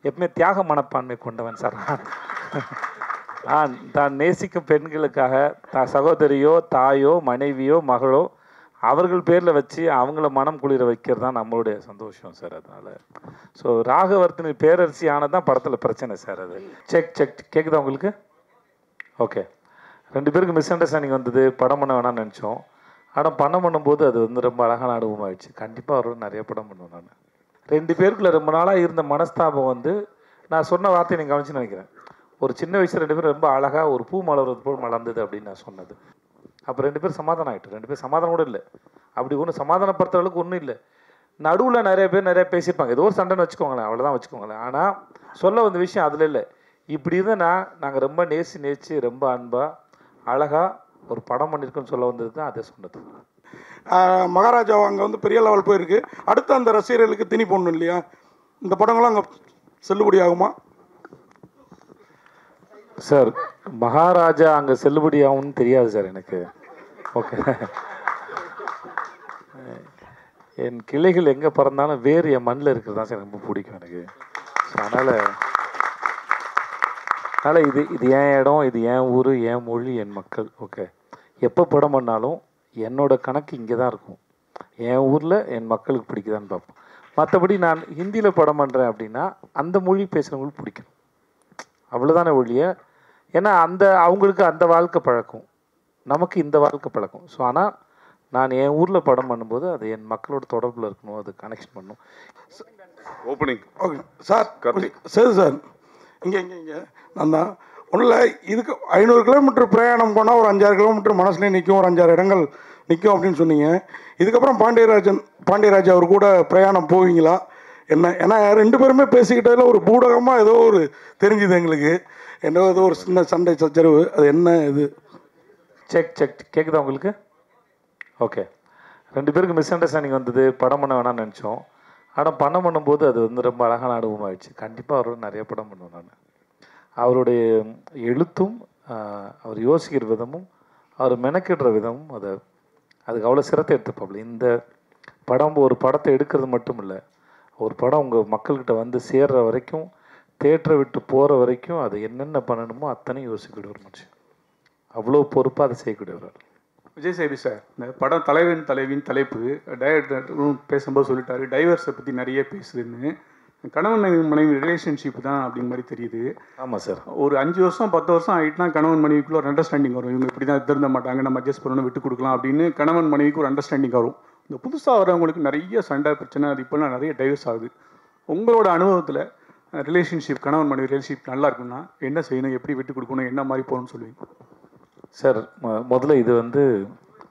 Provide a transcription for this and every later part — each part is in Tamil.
எப்பவுமே தியாக மனப்பான்மை கொண்டவன் சார். தான் நேசிக்கும் பெண்களுக்காக சகோதரியோ தாயோ மனைவியோ மகளோ அவர்கள் பேரில் வச்சு அவங்கள மனம் குளிர வைக்கிறது தான் நம்மளுடைய சந்தோஷம் சார். அதனால் ஸோ ராகவர்த்தினி பேரரசி ஆனதான் படத்தில் பிரச்சனை சார். அது செக் கேட்குதா உங்களுக்கு? ஓகே. 2 பேருக்கு மிஸ் அண்டர்ஸ்டாண்டிங் வந்தது, படம் பண்ண வேணாம்னு நினச்சோம். ஆனால் பண்ணும்போது அது வந்து ரொம்ப அழகான அனுபவம் ஆயிடுச்சு. கண்டிப்பாக அவர் நிறைய படம் பண்ணுவேன் நான். 2 பேருக்குள்ள ரொம்ப நாளாக இருந்த மனஸ்தாபம் வந்து நான் சொன்ன வார்த்தையை நீங்கள் கவனிச்சு நினைக்கிறேன். ஒரு சின்ன வயசு 2 பேரும் ரொம்ப அழகாக ஒரு பூ மலர்வது போல் மலர்ந்தது அப்படின்னு நான் சொன்னது. அப்போ 2 பேர் சமாதானம் ஆகிட்டு. 2 பேர் சமாதானம் கூட இல்லை. அப்படி ஒன்றும் சமாதானப்படுத்துற அளவுக்கு ஒன்றும் இல்லை. நடுவில் நிறைய பேர் நிறைய பேசியிருப்பாங்க. ஏதோ ஒரு சண்டைன்னு வச்சுக்கோங்களேன், அவ்வளோதான் வச்சுக்கோங்களேன். ஆனால் சொல்ல வந்த விஷயம் அதில் இல்லை. இப்படி இருந்தால் நாங்கள் ரொம்ப நேசிச்சு ரொம்ப அன்பாக அழகாக ஒரு படம் பண்ணியிருக்கோன்னு சொல்ல வந்தது தான் அதை சொன்னது. மகாராஜா அங்கே வந்து பெரிய லெவல் போயிருக்கு. அடுத்து அந்த ரசிகர்களுக்கு திணி போடணும் இல்லையா? இந்த படங்களும் அங்கே செல்லுபடி ஆகுமா சார்? மகாராஜா அங்கே செல்லுபடி ஆகும்னு தெரியாது சார் எனக்கு. ஓகே. என் கிளைகள் எங்கே பிறந்தாலும் வேறு என் மண்ணில் இருக்கிறது தான் சார் ரொம்ப பிடிக்கும் எனக்கு. ஸோ அதனால் இது என் இடம், இது என் ஊர், என் மொழி, என் மக்கள். ஓகே. எப்போ படம் பண்ணாலும் என்னோட கணக்கு இங்கே தான் இருக்கும். என் ஊரில் என் மக்களுக்கு பிடிக்குதான்னு பார்ப்போம். மற்றபடி நான் ஹிந்தியில் படம் பண்ணுறேன் அப்படின்னா அந்த மொழி பேசுகிறவங்களுக்கு பிடிக்கும், அவ்வளோதானே ஒழிய. ஏன்னா அவங்களுக்கு அந்த வாழ்க்கை பழக்கம், நமக்கு இந்த வாழ்க்கை பழக்கம். ஸோ ஆனால் நான் என் ஊரில் படம் பண்ணும்போது அது என் மக்களோட தொடர்பில் இருக்கணும், அது கனெக்ஷன் பண்ணணும். Opening okay sir. சரி சார், இங்கே நான் தான் ஒன்றும் இல்லை. இதுக்கு 500 கிலோமீட்டர் பிரயாணம் போனால் ஒரு 5-6 கிலோமீட்டர் மனசுலேயே நிற்கும், ஒரு 5-6 இடங்கள் நிற்கும் அப்படின்னு சொன்னீங்க. இதுக்கப்புறம் பாண்டியராஜ் அவர் கூட பிரயாணம் போவீங்களா என்ன? ஏன்னா 2 பேருமே பேசிக்கிட்டதில் ஒரு பூடகமாக ஏதோ ஒரு தெரிஞ்சுது எங்களுக்கு. ஏதோ ஒரு சின்ன சண்டை சச்சரவு, அது என்ன இது? செக் கேட்குதா உங்களுக்கு? ஓகே. 2 பேருக்கு மிஸ் அண்டர்ஸ்டாண்டிங் வந்தது, படம் பண்ண வேணாம்னு நினச்சோம். ஆனால் பண்ணும்போது அது வந்து ரொம்ப அழகான அனுபவம் ஆயிடுச்சு. கண்டிப்பாக அவர் நிறைய படம் பண்ணுவேன் நான். அவருடைய எழுத்தும் அவர் யோசிக்கிற விதமும் அவர் மெனக்கிடுற விதமும் அதுக்கு அவ்வளோ சிரத்தை எடுத்துப்பாப்புல. இந்த படம் ஒரு படத்தை எடுக்கிறது மட்டும் இல்லை, ஒரு படம் உங்கள் மக்கள்கிட்ட வந்து சேர்ற வரைக்கும், தேட்டரை விட்டு போகிற வரைக்கும் அது என்னென்ன பண்ணணுமோ அத்தனையும் யோசிக்கக்கூடிய ஒரு மனுஷன். அவ்வளோ பொறுப்பாக அதை செய்யக்கூடியவர். விஜய் சேபி சார், இந்த படம் தலைவின் தலைப்பு டைரக்டரும் பேசும்போது சொல்லிட்டாரு, டைவர்ஸை பற்றி நிறைய பேசுதுன்னு. கணவன் மனைவி ரிலேஷன்ஷிப் தான் அப்படிங்கிற மாதிரி தெரியுது. ஆமாம் சார். ஒரு 5 வருஷம் 10 வருஷம் ஆகிட்டுனா கணவன் மனைவிக்குள்ள ஒரு அண்டர்ஸ்டாண்டிங் வரும். இவங்க இப்படி தான் திருந்த மாட்டாங்க, நம்ம அட்ஜஸ்ட் பண்ணணும், விட்டு கொடுக்கலாம் அப்படின்னு கணவன் மனைவிக்கு ஒரு அண்டர்ஸ்டாண்டிங் வரும். இந்த புதுசாக வரவங்களுக்கு நிறைய சண்டை பிரச்சனை, அது இப்போலாம் நிறைய டைவர்ஸ் ஆகுது. உங்களோட அனுபவத்தில் ரிலேஷன்ஷிப், கணவன் மனைவி ரிலேஷன்ஷிப் நல்லா இருக்குன்னா என்ன செய்யணும், எப்படி விட்டு கொடுக்கணும், என்ன மாதிரி போகணும்னு சொல்லுவீங்க சார்? முதல்ல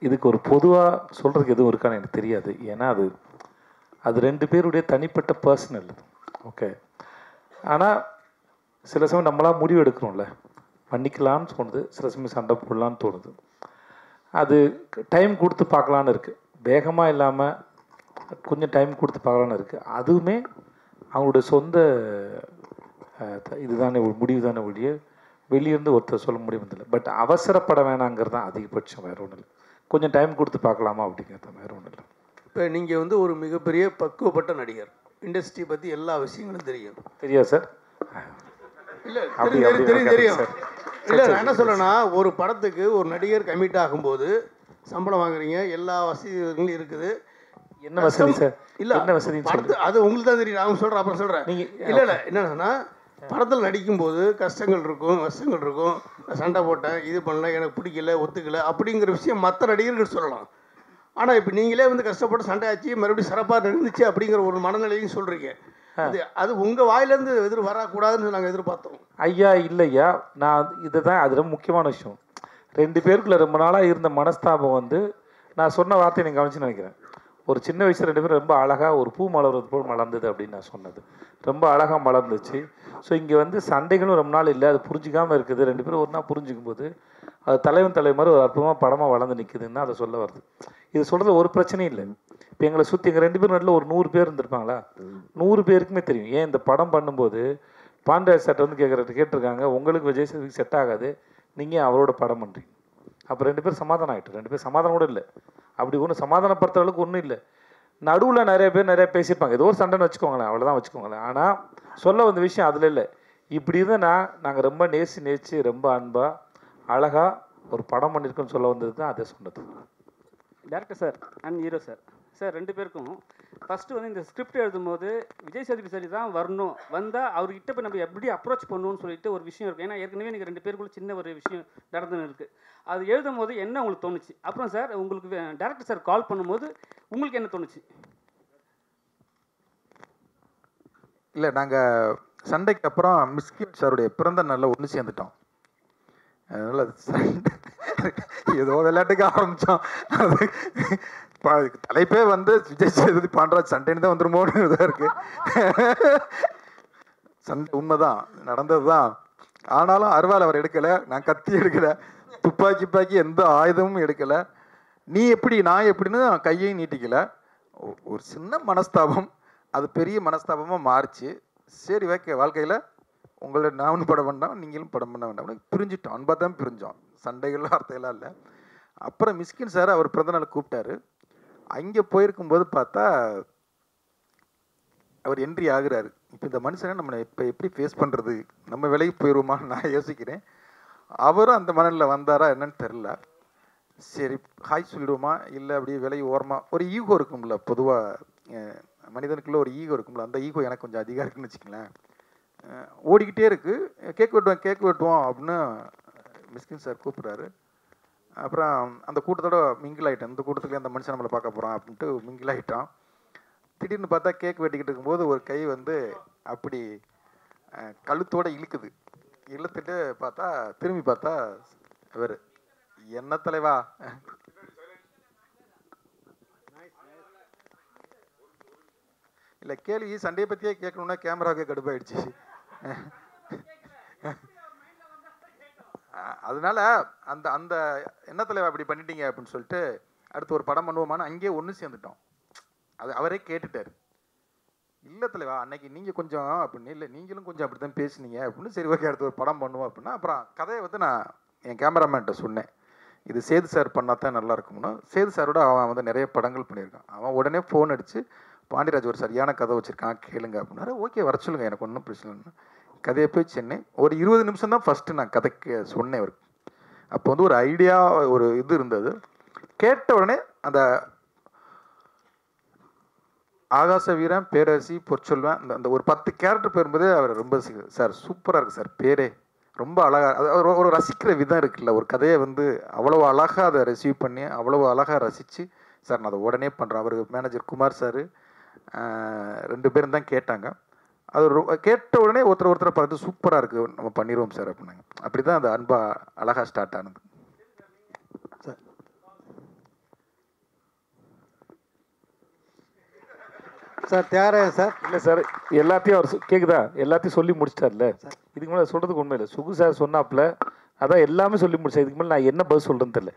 இதுக்கு ஒரு பொதுவாக சொல்கிறதுக்கு எதுவும் இருக்கான்னு எனக்கு தெரியாது. ஏன்னா அது 2 பேருடைய தனிப்பட்ட பர்சனல். ஓகே. ஆனால் சில சமயம் நம்மளாம் முடிவு எடுக்கிறோம்ல, பண்ணிக்கலான்னு தோணுது, சில சமயம் சண்டை போடலான்னு தோணுது. அது டைம் கொடுத்து பார்க்கலான்னு இருக்குது, வேகமாக இல்லாமல் கொஞ்சம் டைம் கொடுத்து பார்க்கலான்னு இருக்குது. அதுவுமே அவங்களுடைய சொந்த இதுதானே முடிவு தானே ஒழிய வெளியிருந்து ஒருத்தர் சொல்ல முடியுமில்லை. பட் அவசரப்பட வேணாங்கிறது தான் அதிகபட்சம், வேறு ஒன்றும் இல்லை. கொஞ்சம் டைம் கொடுத்து பார்க்கலாமா அப்படிங்கிறது தான், வேறு ஒன்றும் இல்லை. இப்போ நீங்கள் வந்து ஒரு மிகப்பெரிய பக்குவப்பட்ட நடிகர், இண்டஸ்ட்ரி பற்றி எல்லா விஷயங்களும் தெரியும். தெரியாது சார்? இல்லை தெரியும். இல்லை, நான் என்ன சொல்கிறேன்னா, ஒரு படத்துக்கு ஒரு நடிகர் கமிட் ஆகும்போது சம்பளம் வாங்குறீங்க, எல்லா வசதிகளும் இருக்குது. என்ன வசதி சார்? இல்லை, என்ன வசதி படத்து அது உங்களுக்கு தான் தெரியும். நான் சொல்கிறேன், அப்புறம் சொல்கிறேன். நீங்கள் இல்லை என்னன்னா, படத்தில் நடிக்கும்போது கஷ்டங்கள் இருக்கும், நஷ்டங்கள் இருக்கும். சண்டை போட்டேன், இது பண்ணல, எனக்கு பிடிக்கல, ஒத்துக்கலை அப்படிங்கிற விஷயம் மற்ற நடிகர்கள் சொல்லலாம். ஆனால் இப்போ நீங்களே வந்து கஷ்டப்பட்டு சண்டை ஆச்சு, மறுபடியும் சிறப்பாக இருந்துச்சு அப்படிங்கிற ஒரு மனநிலையும் சொல்கிறீங்க. அது உங்கள் வாயிலேருந்து வரக்கூடாதுன்னு நாங்கள் எதிர்பார்த்தோம். ஐயா இல்லையா, நான் இதை தான் அது ரொம்ப முக்கியமான விஷயம். 2 பேருக்குள்ள ரொம்ப நாளாக இருந்த மனஸ்தாபம் வந்து நான் சொன்ன வார்த்தையை நீங்கள் கவனிச்சு நினைக்கிறேன். ஒரு சின்ன வயசு 2 பேரும் ரொம்ப அழகாக ஒரு பூ மலர்வது போல் மலர்ந்தது அப்படின்னு நான் சொன்னது. ரொம்ப அழகாக மலர்ந்துச்சு. ஸோ இங்கே வந்து சண்டைகளும் ரொம்ப நாள் இல்லை, அது புரிஞ்சிக்காமல் இருக்குது. 2 பேரும் ஒரு நாள் புரிஞ்சிக்கும் போது அது தலைவன் மாதிரி ஒரு அற்புதமாக படமாக வளர்ந்து நிற்குதுன்னு அதை சொல்ல வருது. இது சொல்கிறது ஒரு பிரச்சனையும் இல்லை. இப்போ எங்களை சுற்றி எங்கள் 2 பேரும் நடுவில் ஒரு 100 பேர் இருந்திருப்பாங்களா? 100 பேருக்குமே தெரியும். ஏன் இந்த படம் பண்ணும்போது பாண்டியராஜ் சார்ட்ட வந்து கேட்டிருக்காங்க, உங்களுக்கு விஜய் சேதுக்கு செட் ஆகாது, நீங்கள் அவரோட படம் பண்ணுறீங்க. அப்போ 2 பேர் சமாதானம் ஆகிட்டு. 2 பேர் சமாதானம் கூட இல்லை. அப்படி ஒன்றும் சமாதானப்படுத்துற அளவுக்கு ஒன்றும் இல்லை. நடுவில் நிறைய பேர் நிறைய பேசியிருப்பாங்க, ஏதோ ஒரு சண்டைன்னு வச்சுக்கோங்களேன், அவ்வளோதான் வச்சுக்கோங்களேன். ஆனால் சொல்ல வந்த விஷயம் அதில் இல்லை. இப்படி இருந்தால் நாங்கள் ரொம்ப நேசிச்சு ரொம்ப அன்பாக அழகாக ஒரு படம் பண்ணியிருக்கோன்னு சொல்ல வந்தது தான் அதை சொன்னது. Director sir and hero sir, sir 2 பேருக்கும் ஃபஸ்ட்டு வந்து இந்த ஸ்கிரிப்ட் எழுதும்போது விஜய் சேதுபதி சார் தான் வரணும், வந்தால் அவர்கிட்ட போய் நம்ம எப்படி அப்ரோச் பண்ணுவோம்னு சொல்லிட்டு ஒரு விஷயம் இருக்குது. ஏன்னா ஏற்கனவே நீங்கள் 2 பேருக்குள்ள சின்ன ஒரு விஷயம் நடந்துன்னு இருக்குது. அது எழுதும் போது என்ன உங்களுக்கு தோணுச்சு? அப்புறம் சார் உங்களுக்கு டேரக்டர் சார் கால் பண்ணும்போது உங்களுக்கு என்ன தோணுச்சு? இல்லை, நாங்கள் சண்டைக்கு அப்புறம் மிஸ்கின் சாருடைய பிறந்த நாளில் ஒன்று சேர்ந்துட்டோம். அதனால் சண்டை ஏதோ விளையாட்டுக்கு ஆரம்பித்தோம். அது தலைப்பே வந்து விஜய் சேதுபதி பாண்டராஜ் சண்டைன்னு தான் வந்துருமோன்னு இதாக இருக்குது. சண்டை உண்மைதான், நடந்தது தான். ஆனாலும் அருவாள் அவர் எடுக்கலை, நான் கத்தி எடுக்கலை, துப்பாக்கி எந்த ஆயுதமும் எடுக்கலை. நீ எப்படி நான் எப்படின்னு கையையும் நீட்டிக்கலை. ஒரு சின்ன மனஸ்தாபம், அது பெரிய மனஸ்தாபமாக மாறிச்சு. சரி ஓகே, வாழ்க்கையில் உங்களை நானும் படம் பண்ணோம், நீங்களும் படம் பண்ண வேண்டாம், பிரிஞ்சிட்டோம். அன்பாக தான் பிரிஞ்சோம், சண்டைகள் வார்த்தையெல்லாம் இல்லை. அப்புறம் மிஸ்கின் சார் அவர் பிறந்தநாள் கூப்பிட்டாரு. அங்கே போயிருக்கும்போது பார்த்தா அவர் என்ட்ரி ஆகுறாரு. இப்போ இந்த மனுஷனை நம்ம இப்போ எப்படி ஃபேஸ் பண்ணுறது, நம்ம விலைக்கு போயிடுவோமான்னு நான் யோசிக்கிறேன். அவரும் அந்த மனநில் வந்தாரா என்னன்னு தெரில. சரி ஹாய் சொல்லிடுவோமா, இல்லை அப்படியே விலை ஓரமாக ஒரு ஈகோ இருக்கும்ல, பொதுவாக மனிதனுக்குள்ள ஒரு ஈகோ இருக்கும்ல, அந்த ஈகோ எனக்கு கொஞ்சம் அதிகம் இருக்குன்னு வச்சுக்கங்களேன். ஓடிக்கிட்டே இருக்குது, கேக் வெட்டுவோம் அப்படின்னு மிஸ்கின் சார் கூப்பிட்றாரு. அப்புறம் அந்த கூட்டத்தோட மிங்கிள் ஆகிட்டேன். இந்த கூட்டத்துக்கு அந்த மனுஷன் நம்மளை பார்க்க போகிறான் அப்படின்ட்டு மிங்கிள் ஆகிட்டான். திடீர்னு பார்த்தா கேக் வெட்டிக்கிட்டு இருக்கும்போது ஒரு கை வந்து அப்படி கழுத்தோடு இழுக்குது. இழுத்துட்டு பார்த்தா திரும்பி பார்த்தா இவர், என்ன தலைவா, இல்லை கேள்வி சண்டையை பற்றியே கேட்கணுன்னா கேமராவுக்கு கடுப்பாயிடுச்சு. அதனால அந்த அந்த என்ன தலைவா அப்படி பண்ணிட்டீங்க அப்படின்னு சொல்லிட்டு அடுத்து ஒரு படம் பண்ணுவோமான்னு அங்கேயே ஒன்று சேர்ந்துட்டோம். அது அவரே கேட்டுட்டார். இல்லை தலைவா அன்னைக்கு நீங்கள் கொஞ்சம் அப்படின்னு, இல்லை நீங்களும் கொஞ்சம் அப்படி தான் பேசுனீங்க அப்படின்னு. சரி ஓகே, அடுத்து ஒரு படம் பண்ணுவோம் அப்படின்னா. அப்புறம் கதையை வந்து நான் என் கேமராமேன்கிட்ட சொன்னேன், இது சேது சார் பண்ணால் தான் நல்லா இருக்கும்னு. சேது சாரோட அவன் வந்து நிறைய படங்கள் பண்ணியிருக்கான். அவன் உடனே ஃபோன் அடித்து, பாண்டியராஜ் ஒரு சரியான கதை வச்சுருக்கான் கேளுங்க அப்படின்னாரு. ஓகே வர சொல்லுங்கள், எனக்கு ஒன்றும் பிரச்சனை இல்லை. கதையை போய் சென்னேன். ஒரு 20 நிமிஷம் தான் ஃபஸ்ட்டு நான் கதைக்கு சொன்னேன் அவருக்கு. அப்போ வந்து ஒரு ஐடியா, ஒரு இது இருந்தது. கேட்ட உடனே அந்த ஆகாச வீரன், பேரரசி, பொற்சொல்வேன், அந்த ஒரு 10 கேரக்டர் பேரும்போதே அவர் ரொம்ப சார் சூப்பராக இருக்குது சார், பேரே ரொம்ப அழகாக, அது ஒரு ரசிக்கிற விதம் இருக்குல்ல. ஒரு கதையை வந்து அவ்வளோ அழகாக அதை ரிசீவ் பண்ணி அவ்வளோ அழகாக ரசித்து சார் நான் அதை உடனே பண்ணுறேன். அவர் மேனேஜர் குமார் சார் 2 பேரும் தான் கேட்டாங்க. அது கேட்ட உடனே ஒருத்தரை பார்த்து சூப்பராக இருக்குது, நம்ம பண்ணிடுவோம் சார் அப்படின்னாங்க. அப்படி தான் அந்த அன்பா அழகாக ஸ்டார்ட் ஆனது சார். Sir Thiyagarajan sir. இல்லை சார், எல்லாத்தையும் அவர் கேட்குதா, எல்லாத்தையும் சொல்லி முடிச்சிட்டார்ல. இதுக்கு மேலே சொல்கிறதுக்கு உண்மை இல்லை. சுகு சார் சொன்னாப்புல அதான் எல்லாமே சொல்லி முடிச்சேன். இதுக்கு மேலே நான் என்ன பதில் சொல்கிறேன்னு தெரியல.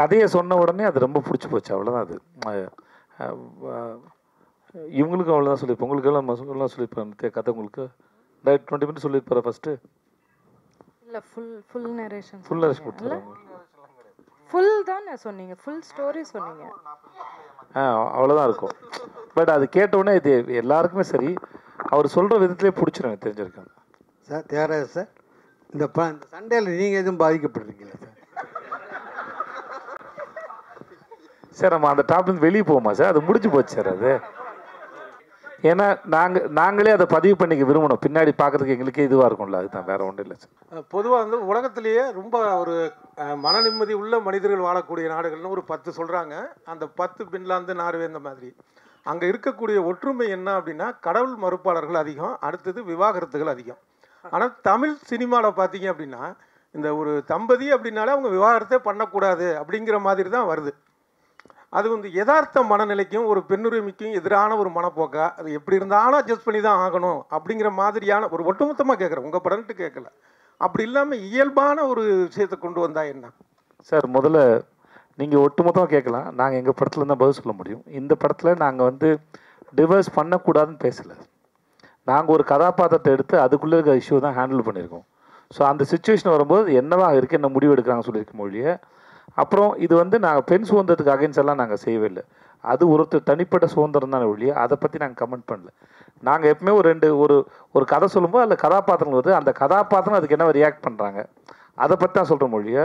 கதையை சொன்ன உடனே அது ரொம்ப பிடிச்சி போச்சு, அவ்வளோதான். அது இவங்களுக்கும் அவ்வளோதான் சொல்லியிருப்பேன், உங்களுக்கு எல்லாம் சொல்லியிருப்பேன். கதை உங்களுக்கு 20 மினிட்ஸ் சொல்லியிருப்பாரு ஃபஸ்ட்டு. இல்லை ஃபுல் நரேஷன் கொடுத்துருவாங்க. ஃபுல் தான் சொன்னீங்க, ஃபுல் ஸ்டோரி சொன்னீங்க. அவ்வளோதான் இருக்கும். பட் அது கேட்டவுடனே இது எல்லாருக்குமே சரி, அவர் சொல்கிற விதத்திலே பிடிச்சிடும், எனக்கு தெரிஞ்சிருக்காங்க. சார் தியாகராஜ் சார், இந்த சண்டையில் நீங்கள் எதுவும் பாதிக்கப்படுறீங்களா சார்? சார் நம்ம அந்த டாப்லேருந்து வெளியே போவோமா சார்? அது முடிஞ்சு போச்சு சார். அது ஏன்னா நாங்களே அதை பதிவு பண்ணிக்க விரும்பணும், பின்னாடி பார்க்குறதுக்கு எங்களுக்கே இதுவாக இருக்கும்ல, அதுதான், வேறு ஒன்றும் இல்லை சார். பொதுவாக வந்து உலகத்திலேயே ரொம்ப ஒரு மன நிம்மதி உள்ள மனிதர்கள் வாழக்கூடிய நாடுகள்னு ஒரு 10 சொல்கிறாங்க. அந்த 10 பின்லாந்து, நார்வே இந்த மாதிரி. அங்கே இருக்கக்கூடிய ஒற்றுமை என்ன அப்படின்னா, கடவுள் மறுப்பாளர்கள் அதிகம், அடுத்தது விவாகரத்துகள் அதிகம். ஆனால் தமிழ் சினிமாவில் பார்த்தீங்க அப்படின்னா, இந்த ஒரு தம்பதி அப்படின்னாலே அவங்க விவாகரத்தே பண்ணக்கூடாது அப்படிங்கிற மாதிரி தான் வருது. அது வந்து யதார்த்த மனநிலைக்கும் ஒரு பெண்ணுரிமைக்கும் எதிரான ஒரு மனப்போக்கா, அது எப்படி இருந்தாலும் அட்ஜஸ்ட் பண்ணி தான் ஆகணும் அப்படிங்கிற மாதிரியான ஒரு ஒட்டுமொத்தமாக கேட்குறேன், உங்கள் படம்ட்டு கேட்கல. அப்படி இல்லாமல் இயல்பான ஒரு விஷயத்தை கொண்டு வந்தா என்ன சார்? முதல்ல நீங்கள் ஒட்டுமொத்தமாக கேட்கலாம், நாங்கள் எங்கள் படத்தில் தான் பதில் சொல்ல முடியும். இந்த படத்தில் நாங்கள் வந்து டிவர்ஸ் பண்ணக்கூடாதுன்னு பேசலை. நாங்கள் ஒரு கதாபாத்திரத்தை எடுத்து அதுக்குள்ளே இருக்கிற இஷ்யூ தான் ஹேண்டில் பண்ணியிருக்கோம். ஸோ அந்த சுச்சுவேஷன் வரும்போது என்னவா இருக்குது, என்ன முடிவு எடுக்கிறாங்கன்னு சொல்லியிருக்க மொழியை. அப்புறம் இது வந்து நாங்கள் பெண் சுதந்திரத்துக்கு அகைன்ஸ்ட் எல்லாம் நாங்கள் செய்யவே இல்லை. அது ஒருத்தர் தனிப்பட்ட சுதந்திரம் தானே ஒழிய அதை பற்றி நாங்கள் கமெண்ட் பண்ணல. நாங்கள் எப்பவுமே ஒரு கதை சொல்லும்போது அதில் கதாபாத்திரங்கள் வருது, அந்த கதாபாத்திரம் அதுக்கு என்ன ரியாக்ட் பண்ணுறாங்க அதை பற்றி தான் சொல்கிற மொழியை.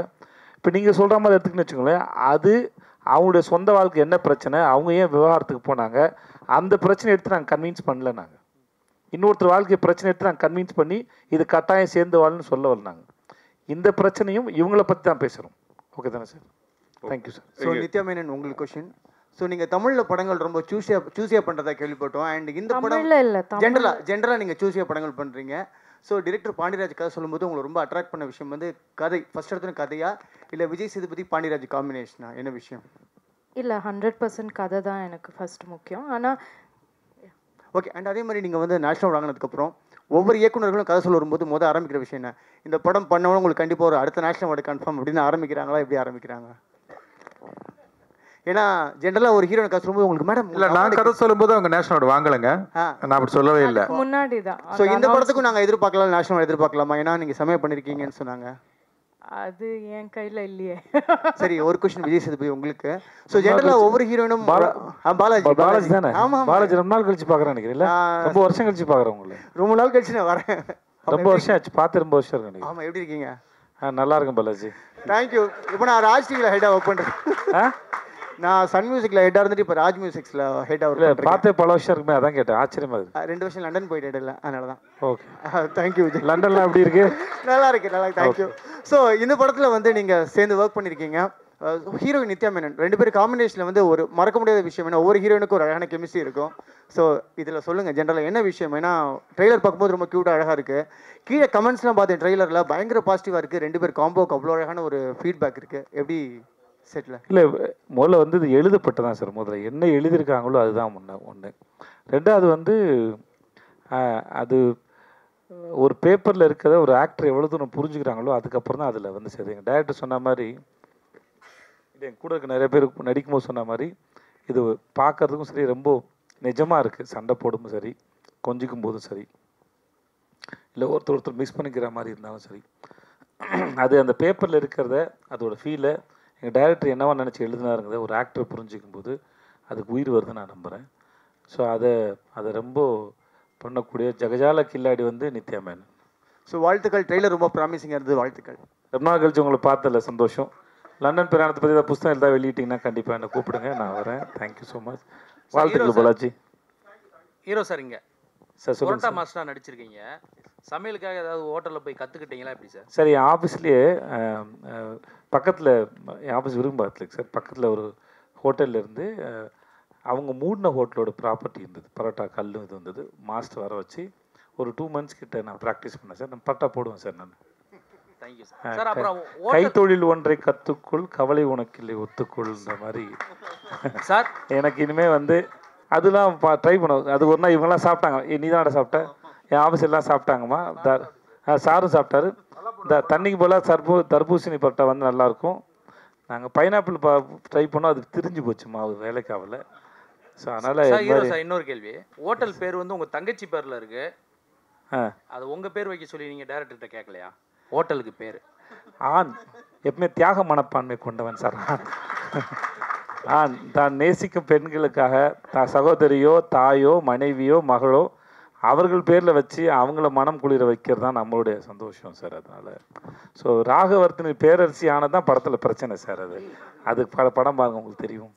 இப்போ நீங்கள் சொல்கிற மாதிரி எடுத்துக்கின்னு வச்சுக்கோங்களேன், அது அவங்களுடைய சொந்த வாழ்க்கை என்ன பிரச்சனை, அவங்க ஏன் விவகாரத்துக்கு போனாங்க, அந்த பிரச்சனை எடுத்து நாங்கள் கன்வின்ஸ் பண்ணல. நாங்கள் இன்னொருத்தர் வாழ்க்கை பிரச்சனை எடுத்து நாங்கள் கன்வின்ஸ் பண்ணி இது கட்டாயம் சேர்ந்து வாழணும்னு சொல்ல வரல. இந்த பிரச்சனையும் இவங்களை பற்றி தான் பேசுகிறோம். ஓகே தானே sir? Thank you sir. So Nithya Menon, உங்களுக்கு கொஷின். ஸோ நீங்கள் தமிழில் படங்கள் ரொம்ப சூஸியாக பண்ணுறதா கேள்விப்பட்டோம். அண்ட் இந்த படம் ஜென்ரலாக நீங்கள் சூஸியாக படங்கள் பண்ணுறீங்க. ஸோ டிரெக்டர் பாண்டியராஜ் கதை சொல்லும்போது உங்களை ரொம்ப அட்ராக்ட் பண்ண விஷயம் வந்து கதை, ஃபர்ஸ்ட் எடுத்துன கதையா இல்லை விஜய் சேதுபதி பாண்டியராஜ் காம்பினேஷனா, என்ன விஷயம்? இல்லை 100% கதை தான் எனக்கு ஃபர்ஸ்ட் முக்கியம். ஆனால் ஓகே. அண்ட் அதே மாதிரி நீங்கள் வந்து நேஷனல் வாங்கினதுக்கப்புறம் ஒவ்வொரு இயக்குநர்களும் கதை சொல்ல வரும்போது ஆரம்பிக்கிற விஷயம் என்ன, இந்த படம் பண்ணவங்க உங்களுக்கு கண்டிப்பாக ஒரு அடுத்த நேஷனல் அவார்டு கன்ஃபார்ம் அப்படின்னு ஆரம்பிக்கிறாங்களா, எப்படி ஆரம்பிக்கிறாங்க? ஏன்னா ஜென்ரலாக ஒரு ஹீரோனை கதை சொல்லும்போது உங்களுக்கு மேடம் இல்லை, நான் கதை சொல்லும்போது அவங்க நேஷனல் அவார்டு வாங்கலைங்க, நான் அப்படி சொல்லவே இல்லை. முன்னாடி தான். ஸோ இந்த படத்துக்கும் நாங்கள் எதிர்பார்க்கலாம், நேஷனல் அவார்டு எதிர்பார்க்கலாமா? ஏன்னா நீங்கள் சமயம் பண்ணியிருக்கீங்கன்னு சொன்னாங்க. அது என் கையில் இல்லையே. சரி, ஒரு கொஸ்டின் விஜய் சேதுபதி உங்களுக்கு. ஸோ ஜென்ரலாக ஒவ்வொரு ஹீரோயினும் பாலாஜி தானே? ஆமாம், பாலாஜி ரொம்ப நாள் கழிச்சு பார்க்குறேன் நினைக்கிறேன். ரொம்ப வருஷம் கழிச்சு பார்க்குறேன் உங்களை. ரொம்ப நாள் கழிச்சு நான் வரேன். ரொம்ப வருஷம் ஆச்சு, பார்த்து ரொம்ப வருஷம் இருக்கு. ஆமாம், எப்படி இருக்கீங்க? நல்லா இருக்கும் பாலாஜி. தேங்க்யூ. இப்போ நான் ராஜ் டிவியில் ஹெட்டாக ஒர்க் பண்ணுறேன். நான் சன் மியூசிக்கில் ஹெட்டாக இருந்துட்டு இப்போ ராஜ் மியூசிக்ஸில் ஹெட்டாக ஒர்க் பண்ணுறேன். பார்த்தே பல வருஷம் இருக்குமே, அதான் கேட்டேன். ஆச்சரியமா இருக்கு. 2 வருஷம் லண்டன் போயிட்டு இல்லை, அதனால தான். Okay, thank you. லண்டன்லாம் எப்படி இருக்கு? நல்லா இருக்கு, நல்லா இருக்கு. தேங்க்யூ. ஸோ இந்த படத்தில் வந்து நீங்கள் சேர்ந்து ஒர்க் பண்ணியிருக்கீங்க. ஹீரோயின் நித்யா மேனன், 2 பேரும் காம்பினேஷனில் வந்து ஒரு மறக்க முடியாத விஷயம். ஏன்னா ஒவ்வொரு ஹீரோயினுக்கும் ஒரு அழகான கெமிஸ்ட்ரி இருக்கும். ஸோ இதில் சொல்லுங்கள் ஜென்ரலாக என்ன விஷயம்? ஏன்னா ட்ரெய்லர் பார்க்கும்போது ரொம்ப க்யூட்டாக அழகாக இருக்குது. கீழே கமெண்ட்ஸ்லாம் பார்த்தேன், ட்ரெய்லரில் பயங்கர பாசிட்டிவாக இருக்குது. 2 பேர் காம்போக்கு அவ்வளோ அழகான ஒரு ஃபீட்பேக் இருக்குது. எப்படி செட்டில்? இல்லை, முதல்ல வந்து இது எழுதப்பட்டதான் சார். முதல்ல என்ன எழுதியிருக்காங்களோ அதுதான் ஒன்று. ரெண்டாவது வந்து அது ஒரு பேப்பரில் இருக்கிறத ஒரு ஆக்டர் எவ்வளோ தூரம் புரிஞ்சுக்கிறாங்களோ அதுக்கப்புறம் தான் அதில் வந்து சரி. எங்கள் டைரக்டர் சொன்ன மாதிரி, இது என் கூட இருக்க நிறைய பேர் நடிக்கும்போது சொன்ன மாதிரி, இது பார்க்குறதுக்கும் சரி ரொம்ப நிஜமாக இருக்குது. சண்டை போடும்போது சரி, கொஞ்சிக்கும் போதும் சரி, இல்லை ஒருத்தர் மிஸ் பண்ணிக்கிற மாதிரி இருந்தாலும் சரி, அது அந்த பேப்பரில் இருக்கிறத அதோட ஃபீலை எங்கள் டைரக்டர் என்னவா நினச்சி எழுதினாருங்கிறத ஒரு ஆக்டர் புரிஞ்சிக்கும் போது அதுக்கு உயிர் வருதுன்னு நான் நம்புகிறேன். ஸோ அதை ரொம்ப பண்ணக்கூடிய ஜகஜால கில்லாடி வந்து நித்யா மேனன். ஸோ வாழ்த்துக்கள். ட்ரெய்லர் ரொம்ப ப்ராமிசிங்காக இருந்தது. வாழ்த்துக்கள். ரொம்ப நாள் கழிச்சு உங்களை பார்த்ததில்ல, சந்தோஷம். லண்டன் பிரயாணத்தை பற்றி ஏதாவது புத்தகம் எழுதா வெளியிட்டிங்கன்னா கண்டிப்பாக என்னை கூப்பிடுங்க, நான் வரேன். Thank you so much. வாழ்த்துக்கள் பாலாஜி. ஹீரோ சார், இங்கே சார் சொல்லுங்க. மாஸ்டராக நடிச்சிருக்கீங்க, சமையலுக்காக ஏதாவது ஹோட்டலில் போய் கற்றுக்கிட்டீங்களா எப்படி சார்? சார், என் ஆஃபீஸ்லேயே பக்கத்தில், என் ஆஃபீஸ் விரும்பாத்துலைங்க சார், பக்கத்தில் ஒரு ஹோட்டலில் இருந்து அவங்க மூடின ஹோட்டலோட ப்ராப்பர்ட்டி இருந்தது. பரோட்டா கல் இது வந்தது. மாஸ்டர் வர வச்சு ஒரு 2 months கிட்ட நான் ப்ராக்டிஸ் பண்ணேன் சார். நான் பரோட்டா போடுவேன் சார். நான் தேங்க்யூ சார். அப்புறம் கைத்தொழில் ஒன்றை கற்றுக்குள், கவலை உனக்கில்லை ஒத்துக்கொள்ன்ற மாதிரி சார் எனக்கு இனிமேல் வந்து அதெல்லாம் ட்ரை பண்ணுவோம். அது ஒரு நாள் இவங்கெல்லாம் சாப்பிட்டாங்க. நீ தான் சாப்பிட்ட, என் ஆஃபீஸ் எல்லாம் சாப்பிட்டாங்கம்மா. சாரும் சாப்பிட்டாரு. இந்த தண்ணிக்கு போல் தர்பூசணி பரோட்டா வந்து நல்லாயிருக்கும். நாங்கள் பைனாப்பிள் ட்ரை பண்ணோம், அது திரிஞ்சு போச்சுமா, அது வேலைக்காகல. ஸோ அதனால் இன்னொரு கேள்வி, ஹோட்டல் பேர் வந்து உங்கள் தங்கச்சி பேரில் இருக்குது, அது உங்கள் பேர் வைக்க சொல்லி நீங்கள் டேரக்டர்கிட்ட கேட்கலையா? ஹோட்டலுக்கு பேர் ஆண் எப்பவுமே தியாக மனப்பான்மை கொண்டவன் சார். தான் நேசிக்கும் பெண்களுக்காக தான் சகோதரியோ தாயோ மனைவியோ மகளோ அவர்கள் பேரில் வச்சு அவங்கள மனம் குளிர வைக்கிறது தான் நம்மளுடைய சந்தோஷம் சார். அதனால் ஸோ ராகவர்த்தினி பேரரசி ஆனதான் படத்தில் பிரச்சனை சார். அது படம் பாருங்க, உங்களுக்கு தெரியும்.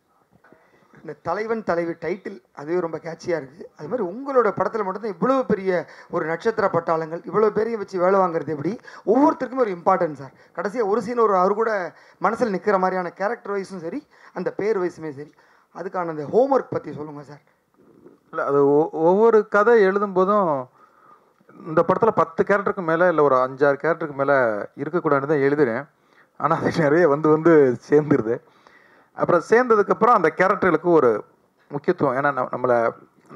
இந்த தலைவன் தலைவி டைட்டில் அதுவே ரொம்ப கேட்சியாக இருக்குது. அது மாதிரி உங்களோட படத்தில் மட்டும்தான் இவ்வளோ பெரிய ஒரு நட்சத்திர பட்டாளங்கள் இவ்வளோ பேரையும் வச்சு வேலை வாங்குறது எப்படி? ஒவ்வொருத்தருக்குமே ஒரு இம்பார்ட்டன்ஸ் சார். கடைசியாக ஒரு சீன் அவர் கூட மனசில் நிற்கிற மாதிரியான கேரக்டர் வைஸும் சரி, அந்த பேர் வைஸுமே சரி, அதுக்கான அந்த ஹோம்ஒர்க் பற்றி சொல்லுங்கள் சார். இல்லை, அது ஒவ்வொரு கதை எழுதும் போதும் இந்த படத்தில் 10 கேரக்டருக்கு மேலே இல்லை ஒரு 5-6 கேரக்டருக்கு மேலே இருக்கக்கூடாதுன்னு தான் எழுதுறேன். ஆனால் அது நிறைய வந்து சேர்ந்துருது. அப்புறம் சேர்ந்ததுக்கப்புறம் அந்த கேரக்டர்களுக்கு ஒரு முக்கியத்துவம், ஏன்னா நம்மளை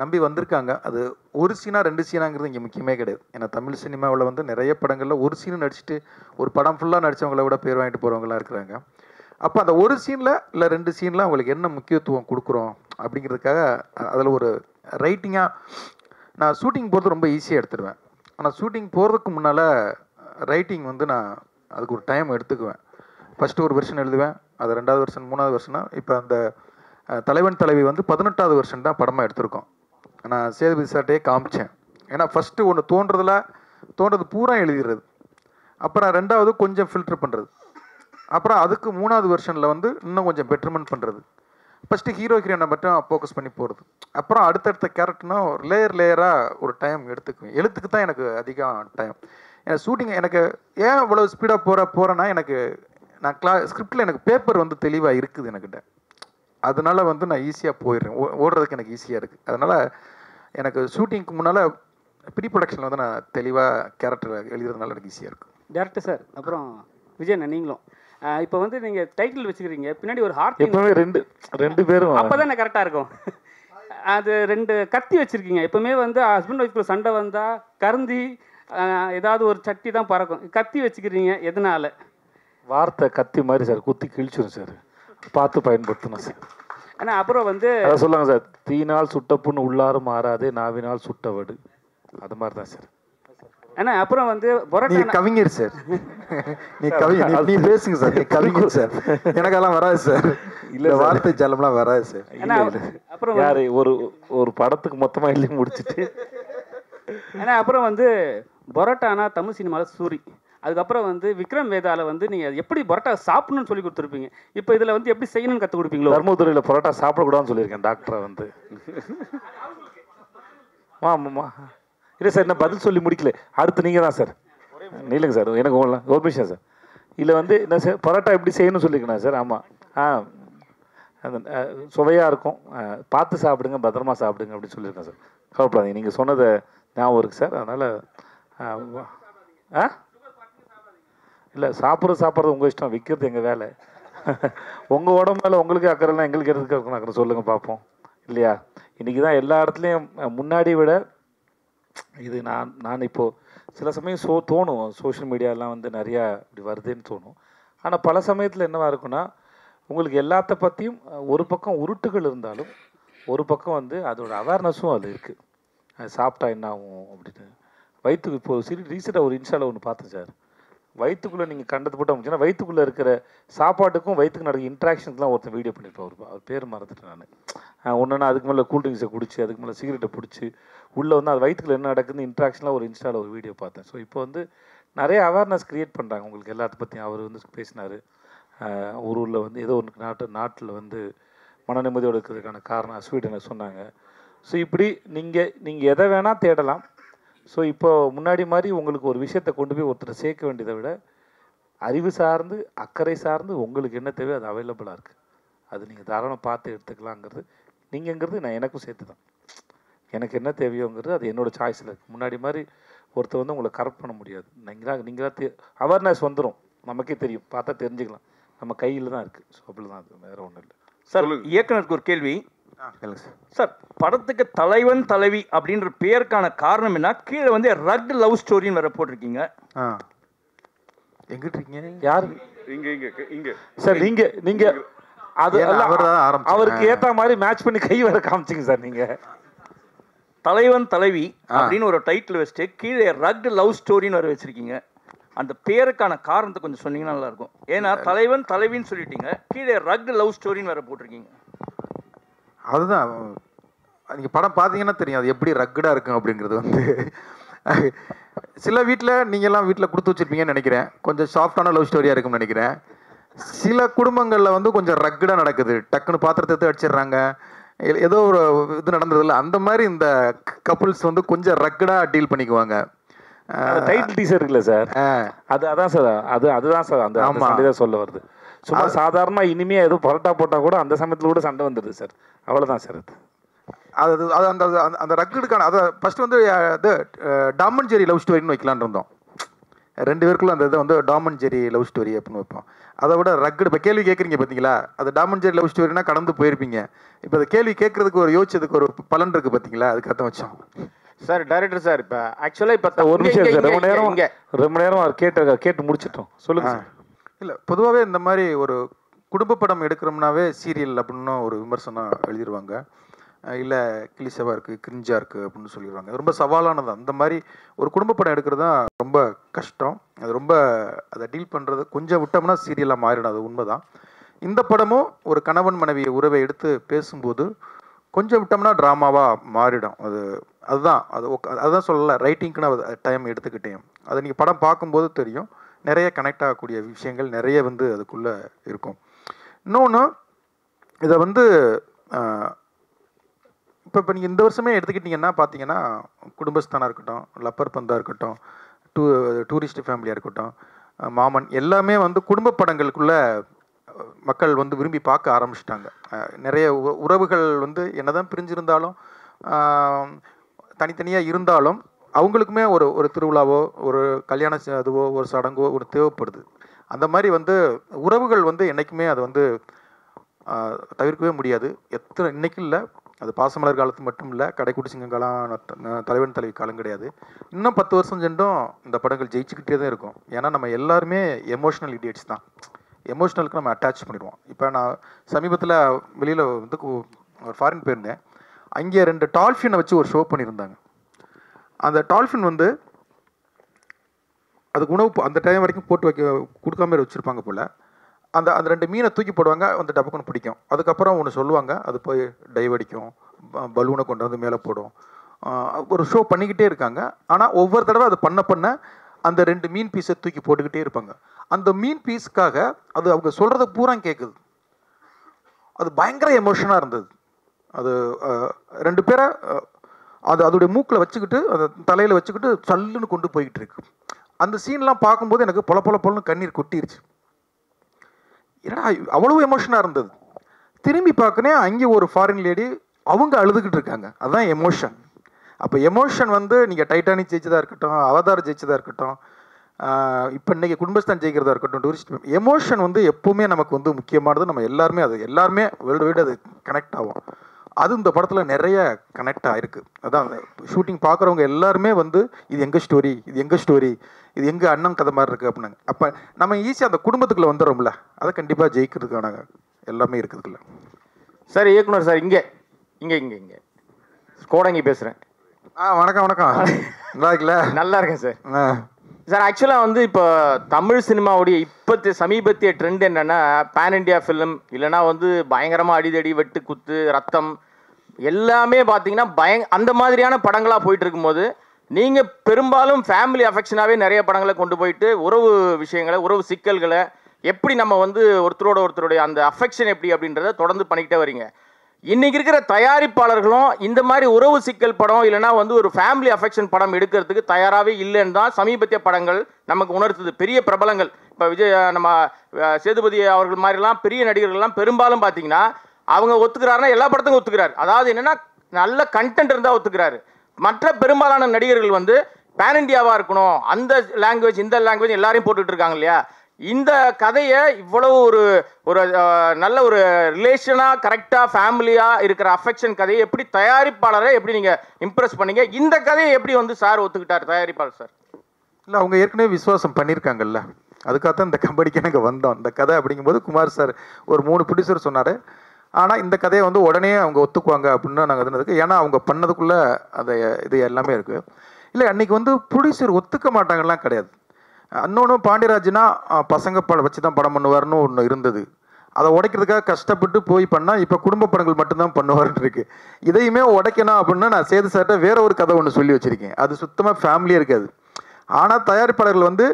நம்பி வந்திருக்காங்க. அது ஒரு சீனா 2 சீனாங்கிறது இங்கே முக்கியமே கிடையாது. ஏன்னா தமிழ் சினிமாவில் வந்து நிறைய படங்களில் ஒரு சீனு நடிச்சுட்டு ஒரு படம் ஃபுல்லாக நடித்தவங்கள விட பேர் வாங்கிட்டு போகிறவங்களாம் இருக்கிறாங்க. அப்போ அந்த ஒரு சீனில் இல்லை 2 சீனில் அவங்களுக்கு என்ன முக்கியத்துவம் கொடுக்குறோம் அப்படிங்கிறதுக்காக அதில் ஒரு ரைட்டிங்காக நான் ஷூட்டிங் போகிறது ரொம்ப ஈஸியாக எடுத்துடுவேன். ஆனால் ஷூட்டிங் போகிறதுக்கு முன்னால் ரைட்டிங் வந்து நான் அதுக்கு ஒரு டைம் எடுத்துக்குவேன். ஃபஸ்ட்டு ஒரு வெர்ஷன் எழுதுவேன், அது 2வது வெர்ஷன் 3வது வெர்ஷனாக இப்போ அந்த தலைவன் தலைவி வந்து 18வது வருஷம் தான் படமாக எடுத்திருக்கோம். நான் சேதுபதி சார்ட்டே காமிச்சேன். ஏன்னா ஃபஸ்ட்டு ஒன்று தோன்றது பூரா எழுதிடுறது, அப்புறம் 2வது கொஞ்சம் ஃபில்டர் பண்ணுறது, அப்புறம் அதுக்கு 3வது வெர்ஷனில் வந்து இன்னும் கொஞ்சம் பெட்டர்மெண்ட் பண்ணுறது. ஃபஸ்ட்டு ஹீரோயினை மட்டும் ஃபோக்கஸ் பண்ணி போகிறது, அப்புறம் அடுத்தடுத்த கேரக்டர்னா ஒரு லேயராக ஒரு டைம் எடுத்துக்குவேன். எழுத்துக்கு தான் எனக்கு அதிகம் டைம். எனக்கு ஷூட்டிங் எனக்கு ஏன் இவ்வளோ ஸ்பீடாக போகிறேன்னா எனக்கு நான் ஸ்கிரிப்டில் எனக்கு பேப்பர் வந்து தெளிவாக இருக்குது எனக்கிட்ட. அதனால வந்து நான் ஈஸியாக போயிடுறேன், ஓடுறதுக்கு எனக்கு ஈஸியாக இருக்குது. அதனால் எனக்கு ஷூட்டிங்க்கு முன்னால் ப்ரீ ப்ரொடக்ஷனில் வந்து நான் தெளிவாக கேரக்டர் எழுதுறதுனால எனக்கு ஈஸியாக இருக்கும். டேரக்டர் சார், அப்புறம் விஜய் நீங்களும் இப்போ வந்து நீங்கள் டைட்டில் வச்சுக்கிறீங்க, பின்னாடி ஒரு ஹார்ட் எப்பவுமே ரெண்டு பேரும் அப்போ தான் கரெக்டாக இருக்கும். அது 2 கத்தி வச்சுருக்கீங்க. எப்போவுமே வந்து ஹஸ்பண்ட் ஒய்ஃப்குள்ள சண்டை வந்தால் கருந்தி ஏதாவது ஒரு சட்டி தான் பறக்கும். கத்தி வச்சுக்கிறீங்க எதனால? வார்த்தை கத்தி மாதிரி சார், குத்தி கிழிச்சிடும் சார், பார்த்து பயன்படுத்தணும் சார். ஆனால் அப்புறம் வந்து சொல்லுங்க சார், தீனால் சுட்ட புண்ணு உள்ளாரும் மாறாதே, நாவினால் சுட்டவடு, அது மாதிரி தான் சார். ஏன்னா அப்புறம் வந்து நீ கவிஞர் சார், நீ பேசுங்க சார், நீ கவிஞர் சார், எனக்கெல்லாம் வராது சார், இல்லை வார்த்தை ஜாலம்லாம் வராது சார். அப்புறம் யாரு ஒரு படத்துக்கு மொத்தமாக எழுதி முடிச்சுட்டு. ஏன்னா அப்புறம் வந்து பரோட்டானா தமிழ் சினிமாவில் சூரி, அதுக்கப்புறம் வந்து விக்ரம் வேதாவில் வந்து நீங்கள் எப்படி பரோட்டா சாப்பிடணும்னு சொல்லி கொடுத்துருப்பீங்க. இப்போ இதில் வந்து எப்படி செய்யணும்னு கற்றுக் கொடுப்பீங்களோ? தர்மபுரியில் பரோட்டா சாப்பிடக்கூடாதுன்னு சொல்லியிருக்கேன் டாக்டரை வந்து. ஆமாம்மா இல்லை சார், என்ன பதில் சொல்லி முடிக்கல, அடுத்து நீங்கள் தான் சார். இல்லைங்க சார், எனக்கு ஒரு நிமிஷம் சார். இல்லை வந்து என்ன சார், பரோட்டா எப்படி செய்யணும்னு சொல்லியிருக்கேன் சார். ஆமாம், அந்த சுவையாக இருக்கும், பார்த்து சாப்பிடுங்க, பத்திரமா சாப்பிடுங்க அப்படின்னு சொல்லியிருக்கேன் சார். கவலைப்படாதீங்க, நீங்கள் சொன்னதை ஞாபகம் இருக்குது சார். அதனால் இல்லை, சாப்பிட்றது உங்கள் இஷ்டம், விற்கிறது எங்கள் வேலை. உங்கள் உடம்புல உங்களுக்கு அக்கறைலாம் எங்களுக்கு எதுக்கு இருக்கணும் அக்கறை சொல்லுங்கள் பார்ப்போம், இல்லையா? இன்றைக்கி தான் எல்லா இடத்துலையும் முன்னாடி விட இது நான் இப்போது சில சமயம் தோணும், சோஷியல் மீடியாலாம் வந்து நிறையா இப்படி வருதுன்னு தோணும். ஆனால் பல சமயத்தில் என்னவாக இருக்குன்னா, உங்களுக்கு எல்லாத்த பற்றியும் ஒரு பக்கம் உருட்டுகள் இருந்தாலும் ஒரு பக்கம் வந்து அதோட அவேர்னஸும் அது இருக்குது. அது சாப்பிட்டா என்ன ஆகும் அப்படின்னு. வயிற்றுக்கு இப்போது ரீசெண்டாக ஒரு இன்ஸ்டாவில் ஒன்று பார்த்தேன் சார். வயிற்றுக்குள்ளே நீங்கள் கண்டது போட்டு அமைச்சுன்னா வயிற்றுக்குள்ளே இருக்கிற சாப்பாட்டுக்கும் வயிற்றுக்கு நடக்கிற இன்ட்ராக்ஷன்ஸ்லாம் ஒருத்தர் வீடியோ பண்ணியிருப்பேன். அவர் பேர் மறந்துட்டேன் நான். ஒன்றுனா அதுக்கு மேலே கூல்ட்ரிங்க்ஸை குடிச்சு, அதுக்கு மேலே சிகரெட்டை பிடிச்சி உள்ளே வந்து அது வயிற்றுக்குள்ள என்ன நடக்குதுன்னு இன்ட்ராக்ஷன்லாம் ஒரு இன்ஸ்டாவில் ஒரு வீடியோ பார்த்தேன். ஸோ இப்போ வந்து நிறைய அவேர்னஸ் க்ரியேட் பண்ணுறாங்க உங்களுக்கு எல்லாத்த பற்றியும். அவர் வந்து பேசினார், ஒரு ஊரில் வந்து ஏதோ ஒரு நாட்டில் வந்து மன நிம்மதியோடு இருக்கிறதுக்கான காரணம் ஸ்வீடனை சொன்னாங்க. ஸோ இப்படி நீங்கள் எதை வேணால் தேடலாம். ஸோ இப்போ முன்னாடி மாதிரி உங்களுக்கு ஒரு விஷயத்தை கொண்டு போய் ஒருத்தர் சேர்க்க வேண்டியதை விட அறிவு சார்ந்து அக்கறை சார்ந்து உங்களுக்கு என்ன தேவையோ அது அவைலபிளாக இருக்குது. அது நீங்கள் தாராளமாக பார்த்து எடுத்துக்கலாங்கிறது நீங்கங்கிறது நான் எனக்கும் சேர்த்து தான். எனக்கு என்ன தேவையோங்கிறது அது என்னோடய சாய்ஸில் இருக்குது. முன்னாடி மாதிரி ஒருத்தர் வந்து உங்களை கரெக்ட் பண்ண முடியாது. நீங்களாக அவேர்னஸ் வந்துடும், நமக்கே தெரியும், பார்த்தா தெரிஞ்சுக்கலாம், நம்ம கையில் தான் இருக்குது. ஸோ அப்படி தான், அது வேறு ஒன்றும் இல்லை சார். இயக்குனருக்கு ஒரு கேள்வி சார். படத்துக்கு தலைவன் தலைவி அப்படின்ற பேருக்கான காரணம் என்ன? கீழே வந்து ரக் லவ் ஸ்டோரின்னு வேற போட்டிருக்கீங்க. எங்க இருக்கீங்க? யாரு? இங்க சார் நீங்க அது அவருக்கு ஏத்த மாதிரி மேட்ச் பண்ணி கை வர காமிச்சிங்க சார். நீங்க தலைவன் தலைவி அப்படின்னு ஒரு டைட்டில் வச்சுட்டு கீழே ரக் லவ் ஸ்டோரின்னு வர வச்சிருக்கீங்க. அந்த பேருக்கான காரணத்தை கொஞ்சம் சொன்னீங்கன்னா நல்லா இருக்கும். ஏன்னா தலைவன் தலைவின்னு சொல்லிட்டீங்க, கீழே ரக் லவ் ஸ்டோரின்னு வேற போட்டிருக்கீங்க. அதுதான் நீங்கள் படம் பார்த்தீங்கன்னா தெரியும் அது எப்படி ரக்கடாக இருக்கும் அப்படிங்கிறது. வந்து சில வீட்டில் நீங்கள்லாம் வீட்டில் கொடுத்து வச்சுருப்பீங்கன்னு நினைக்கிறேன், கொஞ்சம் சாஃப்டான லவ் ஸ்டோரியாக இருக்கும்னு நினைக்கிறேன். சில குடும்பங்களில் வந்து கொஞ்சம் ரக்கடாக நடக்குது, டக்குன்னு பாத்திரத்தை எடுத்து அடிச்சிடுறாங்க, ஏதோ ஒரு இது நடந்ததில்ல, அந்த மாதிரி இந்த கப்புள்ஸ் வந்து கொஞ்சம் ரக்கடாக டீல் பண்ணிக்குவாங்க. டைட்டில் டீசர் இருக்குல்ல சார், அதான் சார், அதுதான் சார் அந்த சண்டை தான் சொல்ல வருது. சும்மா சாதாரண இனிமையாக எதுவும் பரோட்டா போட்டால் கூட அந்த சமயத்தில் கூட சண்டை வந்துடுது சார், அவ்வளோதான் சார். அது அந்த அந்த ரக்கடுக்கான அதை ஃபஸ்ட்டு வந்து இது டாம் அண்ட் ஜெரி லவ் ஸ்டோரின்னு வைக்கலான்னு இருந்தோம். 2 பேருக்குள்ள அந்த இதை வந்து Tom and Jerry love story அப்படின்னு வைப்போம். அதை விட ரக்கடு இப்போ கேள்வி கேட்குறீங்க பார்த்தீங்களா, அது டாம் அண்ட் ஜெரி லவ் ஸ்டோரினா கடந்து போயிருப்பீங்க. இப்போ அந்த கேள்வி கேட்கறதுக்கு ஒரு யோசிச்சதுக்கு ஒரு பலன் இருக்குது பார்த்தீங்களா, அதுக்கு அர்த்தம் வச்சோம். சார் டைரக்டர் சார், இப்போ ஆக்சுவலாக இப்போ ஒரு நிமிஷம் சார், ரொம்ப நேரம் கேட்டு முடிச்சிட்டோம், சொல்லுங்கள் சார். இல்லை, பொதுவாகவே இந்த மாதிரி ஒரு குடும்ப படம் எடுக்கிறோம்னாவே சீரியல் அப்படின்னு ஒரு விமர்சனம் எழுதிடுவாங்க, இல்லை கிளிசவாக இருக்குது, கிரிஞ்சாக இருக்குது அப்படின்னு சொல்லிடுவாங்க. அது ரொம்ப சவாலானது. அந்த மாதிரி ஒரு குடும்ப படம் எடுக்கிறது தான் ரொம்ப கஷ்டம். அது ரொம்ப அதை டீல் பண்ணுறது கொஞ்சம் விட்டோம்னா சீரியலாக மாறிடும், அது உண்மை தான். இந்த படமும் ஒரு கணவன் மனைவி உறவை எடுத்து பேசும்போது கொஞ்சம் விட்டோம்னா ட்ராமாவாக மாறிடும். அதுதான் சொல்லலை, ரைட்டிங்க்குன்னு டைம் எடுத்துக்கிட்டேன். அதை நீங்கள் படம் பார்க்கும்போது தெரியும், நிறைய கனெக்ட் ஆகக்கூடிய விஷயங்கள் நிறைய வந்து அதுக்குள்ளே இருக்கும். இன்னொன்று, இதை வந்து இப்போ நீங்கள் இந்த வருஷமே எடுத்துக்கிட்டிங்கன்னா பார்த்தீங்கன்னா குடும்பஸ்தானாக இருக்கட்டும், லப்பர் பந்தாக இருக்கட்டும், டூரிஸ்ட் ஃபேமிலியாக இருக்கட்டும், மாமன், எல்லாமே வந்து குடும்ப படங்களுக்குள்ள மக்கள் வந்து விரும்பி பார்க்க ஆரம்பிச்சிட்டாங்க. நிறைய உறவுகள் வந்து என்னதான் பிரிஞ்சிருந்தாலும் தனித்தனியாக இருந்தாலும் அவங்களுக்குமே ஒரு திருவிழாவோ ஒரு கல்யாண அதுவோ ஒரு சடங்கோ ஒரு தேவைப்படுது. அந்த மாதிரி வந்து உறவுகள் வந்து என்றைக்குமே அதை வந்து தவிர்க்கவே முடியாது. இன்னைக்கு இல்லை, அது பாசமலர் காலத்து மட்டும் இல்லை, கடைக்குட்டி சிங்கம் காலம், தலைவன் தலைவி காலம் கிடையாது. இன்னும் 10 வருஷம் சென்றும் இந்த படங்கள் ஜெயிச்சுக்கிட்டே தான் இருக்கும். ஏன்னா நம்ம எல்லாருமே எமோஷ்னல் இடியட்ஸ் தான். எமோஷ்னலுக்கு நம்ம அட்டாச் பண்ணிடுவோம். இப்போ நான் சமீபத்தில் வெளியில் வந்து ஒரு ஃபாரின் போயிருந்தேன். அங்கே 2 டால்ஃபினை வச்சு ஒரு ஷோ பண்ணியிருந்தாங்க. அந்த டால்ஃபின் வந்து அதுக்கு உணவு அந்த டைம் வரைக்கும் போட்டு கொடுக்காம வச்சுருப்பாங்க போல். அந்த 2 மீனை தூக்கி போடுவாங்க, அந்த டப்புக்குன்னு பிடிக்கும். அதுக்கப்புறம் ஒன்று சொல்லுவாங்க, அது போய் டைவ் அடிக்கும், பலூனை கொண்டு வந்து மேலே போடும். ஒரு ஷோ பண்ணிக்கிட்டே இருக்காங்க. ஆனால் ஒவ்வொரு தடவை அது பண்ண அந்த 2 மீன் பீஸை தூக்கி போட்டுக்கிட்டே இருப்பாங்க. அந்த மீன் பீஸுக்காக அது அவங்க சொல்கிறத பூரா கேட்குது. அது பயங்கர எமோஷனாக இருந்தது. அது 2 பேரை அதோடைய மூக்கில் வச்சுக்கிட்டு அதை தலையில் வச்சுக்கிட்டு சல்லுன்னு கொண்டு போய்கிட்டு இருக்கு. அந்த சீன்லாம் பார்க்கும்போது எனக்கு பொலன்னு கண்ணீர் கொட்டிருச்சு. ஏன்னா அவ்வளோ எமோஷனாக இருந்தது. திரும்பி பார்க்கனே அங்கே ஒரு ஃபாரின் லேடி அவங்க அழுதுகிட்டு இருக்காங்க. அதுதான் எமோஷன். அப்போ எமோஷன் வந்து நீங்கள் டைட்டானிக் ஜெயிச்சதாக இருக்கட்டும், அவதார் ஜெயிச்சதாக இருக்கட்டும், இப்போ இன்றைக்கி குடும்பஸ்தான் ஜெயிக்கிறதா இருக்கட்டும், டூரிஸ்ட் எமோஷன் வந்து எப்போவுமே நமக்கு வந்து முக்கியமானது. நம்ம எல்லாருமே வேர்ல்டு வைடு அது கனெக்ட் ஆகும். அது இந்த படத்தில் நிறைய கனெக்ட் ஆகிருக்கு. அதான் ஷூட்டிங் பார்க்குறவங்க எல்லாருமே வந்து இது எங்கள் ஸ்டோரி, இது எங்கள் அண்ணன் கதை மாதிரி இருக்குது அப்படின்னாங்க. அப்போ நம்ம ஈஸியாக அந்த குடும்பத்துக்குள்ளே வந்துடுறோம்ல, அதை கண்டிப்பாக ஜெயிக்கிறதுக்கான எல்லாமே இருக்குதுல்ல. சார் இயக்குனர் சார், இங்கே கோடங்கி பேசுகிறேன். வணக்கம். நல்லா இருக்குல்ல? நல்லா இருக்கேன் சார். சார் ஆக்சுவலாக வந்து இப்போ தமிழ் சினிமாவுடைய சமீபத்திய ட்ரெண்ட் என்னென்னா பேன் இண்டியா ஃபிலிம், இல்லைனா வந்து பயங்கரமாக அடிதடி வெட்டு குத்து ரத்தம் எல்லாமே பார்த்தீங்கன்னா அந்த மாதிரியான படங்களாக போயிட்டு இருக்கும்போது நீங்கள் பெரும்பாலும் ஃபேமிலி அஃபெக்ஷனாகவே நிறைய படங்களை கொண்டு போயிட்டு உறவு விஷயங்களை, உறவு சிக்கல்களை எப்படி நம்ம வந்து ஒருத்தருடைய அந்த அஃபெக்ஷன் எப்படி அப்படின்றத தொடர்ந்து பண்ணிக்கிட்டே வரீங்க. இன்றைக்கி இருக்கிற தயாரிப்பாளர்களும் இந்த மாதிரி உறவு சிக்கல் படம் இல்லைனா வந்து ஒரு ஃபேமிலி அஃபெக்ஷன் படம் எடுக்கிறதுக்கு தயாராகவே இல்லைன்னு தான் சமீபத்திய படங்கள் நமக்கு உணர்த்துது. பெரிய பிரபலங்கள் இப்போ நம்ம சேதுபதி அவர்கள் மாதிரிலாம் பெரிய நடிகர்கள்லாம் பெரும்பாலும் பார்த்தீங்கன்னா அவங்க ஒத்துக்கிறாருன்னா எல்லா படத்துக்கும் ஒத்துக்கிறாரு. அதாவது என்னென்னா நல்ல கண்டென்ட் இருந்தால் ஒத்துக்கிறாரு. மற்ற பெரும்பாலான நடிகர்கள் வந்து பேன் இண்டியாவாக இருக்கணும், அந்த லாங்குவேஜ் இந்த லாங்குவேஜ் எல்லாரையும் போட்டுட்டு இருக்காங்க இல்லையா. இந்த கதையை இவ்வளவு ஒரு நல்ல ஒரு ரிலேஷனாக கரெக்டாக ஃபேமிலியாக இருக்கிற அஃபெக்ஷன் கதையை எப்படி தயாரிப்பாளரை எப்படி நீங்கள் இம்ப்ரெஸ் பண்ணீங்க? இந்த கதையை எப்படி வந்து சார் ஒத்துக்கிட்டார் தயாரிப்பாளர் சார்? இல்லை, அவங்க ஏற்கனவே விசுவாசம் பண்ணியிருக்காங்கல்ல, அதுக்காகத்தான் இந்த கம்பெனிக்கு நாங்கள் வந்தோம். இந்த கதை அப்படிங்கும்போது குமார் சார் ஒரு 3 ப்ரொடியூசர் சொன்னார். ஆனால் இந்த கதையை வந்து உடனே அவங்க ஒத்துக்குவாங்க அப்படின்னு நாங்கள் இருந்ததுக்கு, ஏன்னா அவங்க பண்ணதுக்குள்ளே இது எல்லாமே இருக்குது. இல்லை, அன்றைக்கி வந்து ப்ரொடியூசர் ஒத்துக்க மாட்டாங்கலாம் கிடையாது. இன்னொன்று பாண்டியராஜ்னா பசங்க வச்சு தான் படம் பண்ணுவார்னு ஒன்று இருந்தது. அதை உடைக்கிறதுக்காக கஷ்டப்பட்டு போய் பண்ணால் இப்போ குடும்ப படங்கள் மட்டும்தான் பண்ணுவார்னு இருக்கு. இதையுமே உடைக்கணும் அப்படின்னா நான் சேது சார்ட்ட வேற ஒரு கதை ஒன்று சொல்லி வச்சுருக்கேன். அது சுத்தமாக ஃபேமிலியாக இருக்காது. ஆனால் தயாரிப்பாளர்கள் வந்து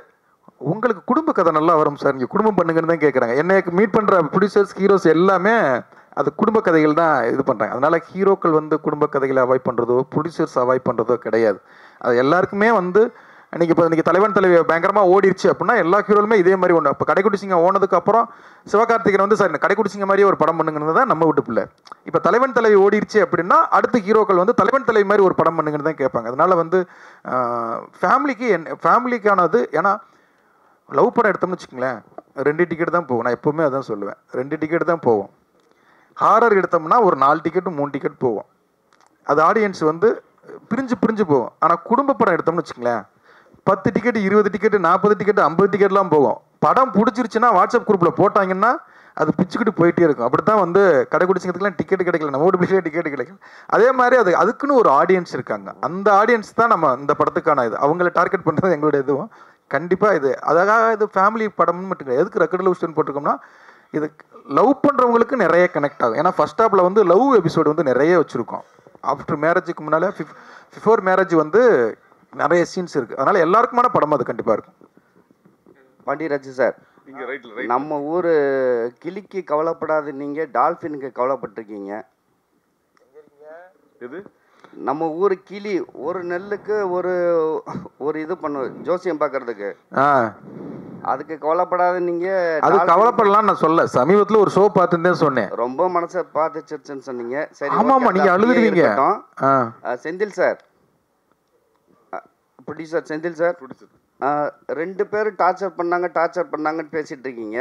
உங்களுக்கு குடும்ப கதை நல்லா வரும் சார், நீங்கள் குடும்பம் பண்ணுங்கன்னு தான் கேட்குறாங்க. என்னைக்கு மீட் பண்ணுற ப்ரொடியூசர்ஸ் ஹீரோஸ் எல்லாமே அது குடும்ப கதைகள் தான் இது பண்ணுறாங்க. அதனால் ஹீரோக்கள் வந்து குடும்ப கதைகளை அவாய்ட் பண்ணுறதோ ப்ரொடியூசர்ஸ் அவாய்ட் பண்ணுறதோ கிடையாது. அது எல்லாருக்குமே வந்து இன்றைக்கி தலைவன் தலைவி பயங்கரமாக ஓடிடுச்சு அப்படின்னா எல்லா ஹீரோலுமே இதே மாதிரி ஒன்று. இப்போ கடைக்குட்டி சிங்கம் ஓனதுக்கப்புறம் சிவகார்த்திகன் வந்து சார் கடைக்குட்டி சிங்கம் மாதிரியே ஒரு படம் பண்ணுங்கிறது தான் நம்ம வீட்டு பிள்ளை. இப்போ தலைவன் தலைவி ஓடிடுச்சு அப்படின்னா அடுத்த ஹீரோக்கள் வந்து தலைவன் தலைவி மாதிரி ஒரு படம் பண்ணுங்கன்னு தான் கேட்பாங்க. அதனால் வந்து ஃபேமிலிக்கானது. ஏன்னா லவ் படம் எடுத்தோம்னு வச்சுக்கோங்களேன், 2 டிக்கெட் தான் போகும். நான் எப்போவுமே அதான் சொல்லுவேன், 2 டிக்கெட் தான் போவோம். ஹாரர் எடுத்தோம்னா ஒரு 4 டிக்கெட்டு 3 டிக்கெட் போவோம். அது ஆடியன்ஸ் வந்து பிரிஞ்சு போகும். ஆனால் குடும்ப படம் எடுத்தோம்னு வச்சுக்கோங்களேன், 10 டிக்கெட்டு 20 டிக்கெட்டு 40 டிக்கெட்டு 50 டிக்கெட்லாம் போகும். படம் பிடிச்சிருச்சுன்னா வாட்ஸ்அப் குரூப்பில் போட்டாங்கன்னா அது பிச்சுக்கிட்டு போயிட்டே இருக்கும். அப்படி தான் வந்து கடைக்குட்டி சிங்கத்துக்குலாம் டிக்கெட் கிடைக்கல, நம்ம வீட்டு பிள்ளைகளே டிக்கெட் கிடைக்கல. அதே மாதிரி அதுக்குன்னு ஒரு ஆடியன்ஸ் இருக்காங்க. அந்த ஆடியன்ஸ் தான் நம்ம இந்த படத்துக்கான இது. அவங்கள டார்கெட் பண்ணுறது எங்களுடைய இதுவும் கண்டிப்பாக இது. அதாக இது ஃபேமிலி படம்னு மட்டும் கிடையாது. எதுக்கு ரெக்கார்ட் லவ் ஸ்டோரி போட்டிருக்கோம்னா இது லவ் பண்ணுறவங்களுக்கு நிறைய கனெக்ட் ஆகும். ஏன்னா ஃபர்ஸ்ட் ஹாப்பில் வந்து லவ் எபிசோடு வந்து நிறைய வச்சுருக்கோம். ஆஃப்டர் மேரேஜுக்கு முன்னால் பிஃபோர் மேரேஜ் வந்து நிறைய சீன்ஸ் இருக்குது. அதனால் எல்லாருக்குமான படம் அது கண்டிப்பாக இருக்கும். பாண்டியராஜ் சார், நம்ம ஊர் கிளிக்கு கவலைப்படாது, நீங்கள் டால்ஃபினுக்கு கவலைப்பட்டிருக்கீங்க. இது நம்ம ஊர் கிளி ஒரு நெல்லுக்கு ஒரு ஒரு இது பண்ணுவோம் ஜோசியம் பார்க்கறதுக்கு, அதுக்கு கவலைப்படாத நீங்க. அது கவலைப்படலாம் நான் சொல்ல, சமீபத்தில் ஒரு ஷோ பார்த்துருந்தேன் சொன்னேன், ரொம்ப மனசை பார்த்துச்சிருச்சுன்னு சொன்னீங்க. சரி, ஆமாம் நீங்கள் அழுதுடுவீங்க. Senthil sir, producer Senthil sir, 2 பேரும் டார்ச்சர் பண்ணாங்கன்னு பேசிட்டு இருக்கீங்க.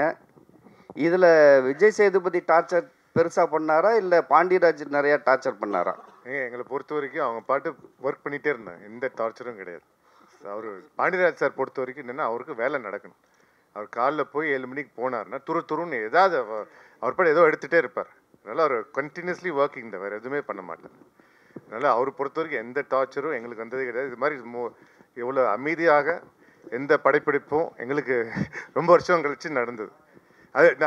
இதில் விஜய் சேதுபதி டார்ச்சர் பெருசாக பண்ணாரா இல்லை பாண்டியராஜ் நிறையா டார்ச்சர் பண்ணாரா? எங்களை பொறுத்த வரைக்கும் அவங்க பாட்டு ஒர்க் பண்ணிகிட்டே இருந்தாங்க, எந்த டார்ச்சரும் கிடையாது. அவர் பாண்டியராஜ் சார் பொறுத்த வரைக்கும் என்னென்னா அவருக்கு வேலை நடக்கணும். அவர் காலைல போய் 7 மணிக்கு போனார்னா துருன்னு ஏதாவது அவர் பாட்டு ஏதோ எடுத்துகிட்டே இருப்பார். அதனால் அவர் கண்டினியூஸ்லி ஒர்க்கிங் தான், வேறு எதுவுமே பண்ண மாட்டார். அதனால் அவர் பொறுத்த வரைக்கும் எந்த டார்ச்சரும் எங்களுக்கு வந்ததே கிடையாது. இது மாதிரி எவ்வளோ அமைதியாக எந்த படைப்பிடிப்பும் எங்களுக்கு ரொம்ப வருஷம் கழிச்சு நடந்தது.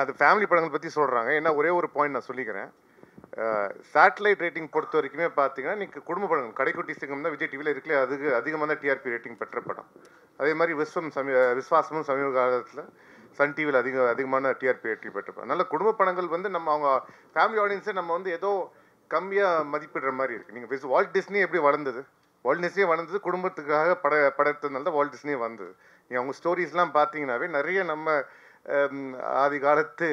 அது ஃபேமிலி படங்கள் பற்றி சொல்கிறாங்க. ஏன்னா ஒரே ஒரு பாயிண்ட் நான் சொல்லிக்கிறேன். சேட்டலைட் ரேட்டிங் பொறுத்த வரைக்குமே பார்த்தீங்கன்னா இன்றைக்கி குடும்ப படங்கள் கடைக்குட்டி சிங்கம் தான் விஜய் டிவியில் இருக்கலே அதுக்கு அதிகமாக தான் டிஆர்பி ரேட்டிங் பெற்ற படம். அதே மாதிரி விஸ்வாசமும் சமீப காலத்தில் சன் டிவியில் அதிகமான டிஆர்பி ரேட்டிங் பெற்ற படம். அதனால் குடும்ப படங்கள் வந்து நம்ம அவங்க ஃபேமிலி ஆடியன்ஸை நம்ம வந்து ஏதோ கம்மியாக மதிப்பிடுற மாதிரி இருக்குது. நீங்கள் வால்ட் டிஸ்னி எப்படி வளர்ந்தது? வால்ட் டிஸ்னியே வளர்ந்தது குடும்பத்துக்காக படத்தினால தான் வால்ட் டிஸ்னியே வந்தது. நீங்கள் அவங்க ஸ்டோரிஸ்லாம் பார்த்தீங்கன்னாவே நிறைய நம்ம ஆதி காலத்து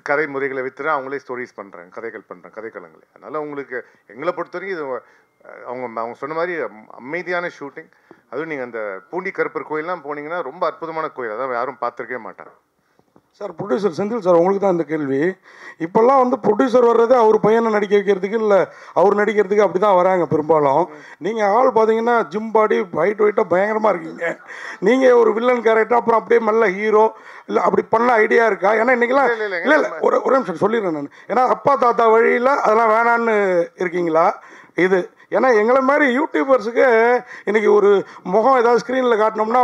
கதை முறைகளை விற்று அவங்களே ஸ்டோரிஸ் பண்ணுறாங்க, கதைகள் பண்ணுறாங்க, கதைக்களங்களே. அதனால் உங்களுக்கு எங்களை பொறுத்த வரைக்கும் இது அவங்க சொன்ன மாதிரி அமைதியான ஷூட்டிங். அதுவும் நீங்கள் அந்த பூண்டி கருப்பர் கோயிலெலாம் போனீங்கன்னா ரொம்ப அற்புதமான கோயில், அதான் யாரும் பார்த்துருக்கவே மாட்டாங்க. சார், ப்ரொடியூசர் செந்தில் சார், உங்களுக்கு தான் இந்த கேள்வி. இப்போல்லாம் வந்து ப்ரொடியூசர் வர்றது அவர் பையனை நடிக்க வைக்கிறதுக்கு இல்லை அவர் நடிக்கிறதுக்கு அப்படி தான் வராங்க பெரும்பாலும். நீங்கள் ஆள் பார்த்தீங்கன்னா ஜிம் பாடி ஒயிட்டாக பயங்கரமாக இருக்கீங்க. நீங்கள் ஒரு வில்லன் கேரக்டர் அப்புறம் அப்படியே மெல்ல ஹீரோ இல்லை அப்படி பண்ண ஐடியா இருக்கா? ஏன்னா இன்றைக்கெல்லாம் இல்லை ஒரு நிமிஷம் சொல்லிடுறேன் நான். ஏன்னா அப்பா தாத்தா வழியில் அதெல்லாம் வேணான்னு இருக்கீங்களா? இது ஏன்னா எங்களை மாதிரி யூடியூபர்ஸுக்கு இன்றைக்கி ஒரு முகம் ஏதாவது ஸ்க்ரீனில் காட்டினோம்னா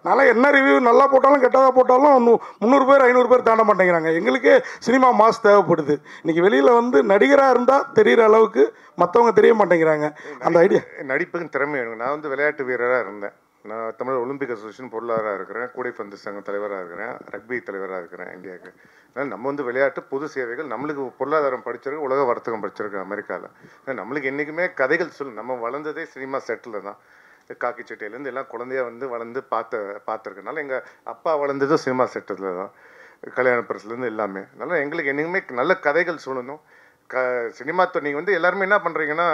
நல்லா என்ன ரிவ்யூ நல்லா போட்டாலும் கெட்டதாக போட்டாலும் 300 பேர் 500 பேர் தாண்ட மாட்டேங்கிறாங்க. எங்களுக்கு சினிமா மாஸ் தேவைப்படுது. இன்றைக்கி வெளியில் வந்து நடிகராக இருந்தால் தெரிகிற அளவுக்கு மற்றவங்க தெரிய மாட்டேங்கிறாங்க. அந்த ஐடியா நடிப்புக்கு திறமை வேணும். நான் வந்து விளையாட்டு வீரராக இருந்தேன். நான் தமிழ் ஒலிம்பிக் அசோசியேஷன் பொருளாளராக இருக்கிறேன், கூடைப்பந்து சங்கம் தலைவராக இருக்கிறேன், ரக்பி தலைவராக இருக்கிறேன் இந்தியாவுக்கு. அதனால் நம்ம வந்து விளையாட்டு பொது சேவைகள், நம்மளுக்கு பொருளாதாரம் படிச்சிருக்கு, உலக வர்த்தகம் படிச்சிருக்கு அமெரிக்காவில். நம்மளுக்கு என்றைக்குமே கதைகள் நம்ம வளர்ந்ததே சினிமா செட்டில் தான். காக்கி சட்டையிலேருந்து எல்லாம் குழந்தைய வந்து வளர்ந்து பார்த்துருக்கனால எங்கள் அப்பா வளர்ந்ததும் சினிமா செட்டில் தான், கல்யாண பரிசுலேருந்து எல்லாமே. அதனால் எங்களுக்கு என்றைக்குமே நல்ல கதைகள் சொல்லணும். சினிமா நீங்கள் வந்து எல்லாருமே என்ன பண்ணுறீங்கன்னா,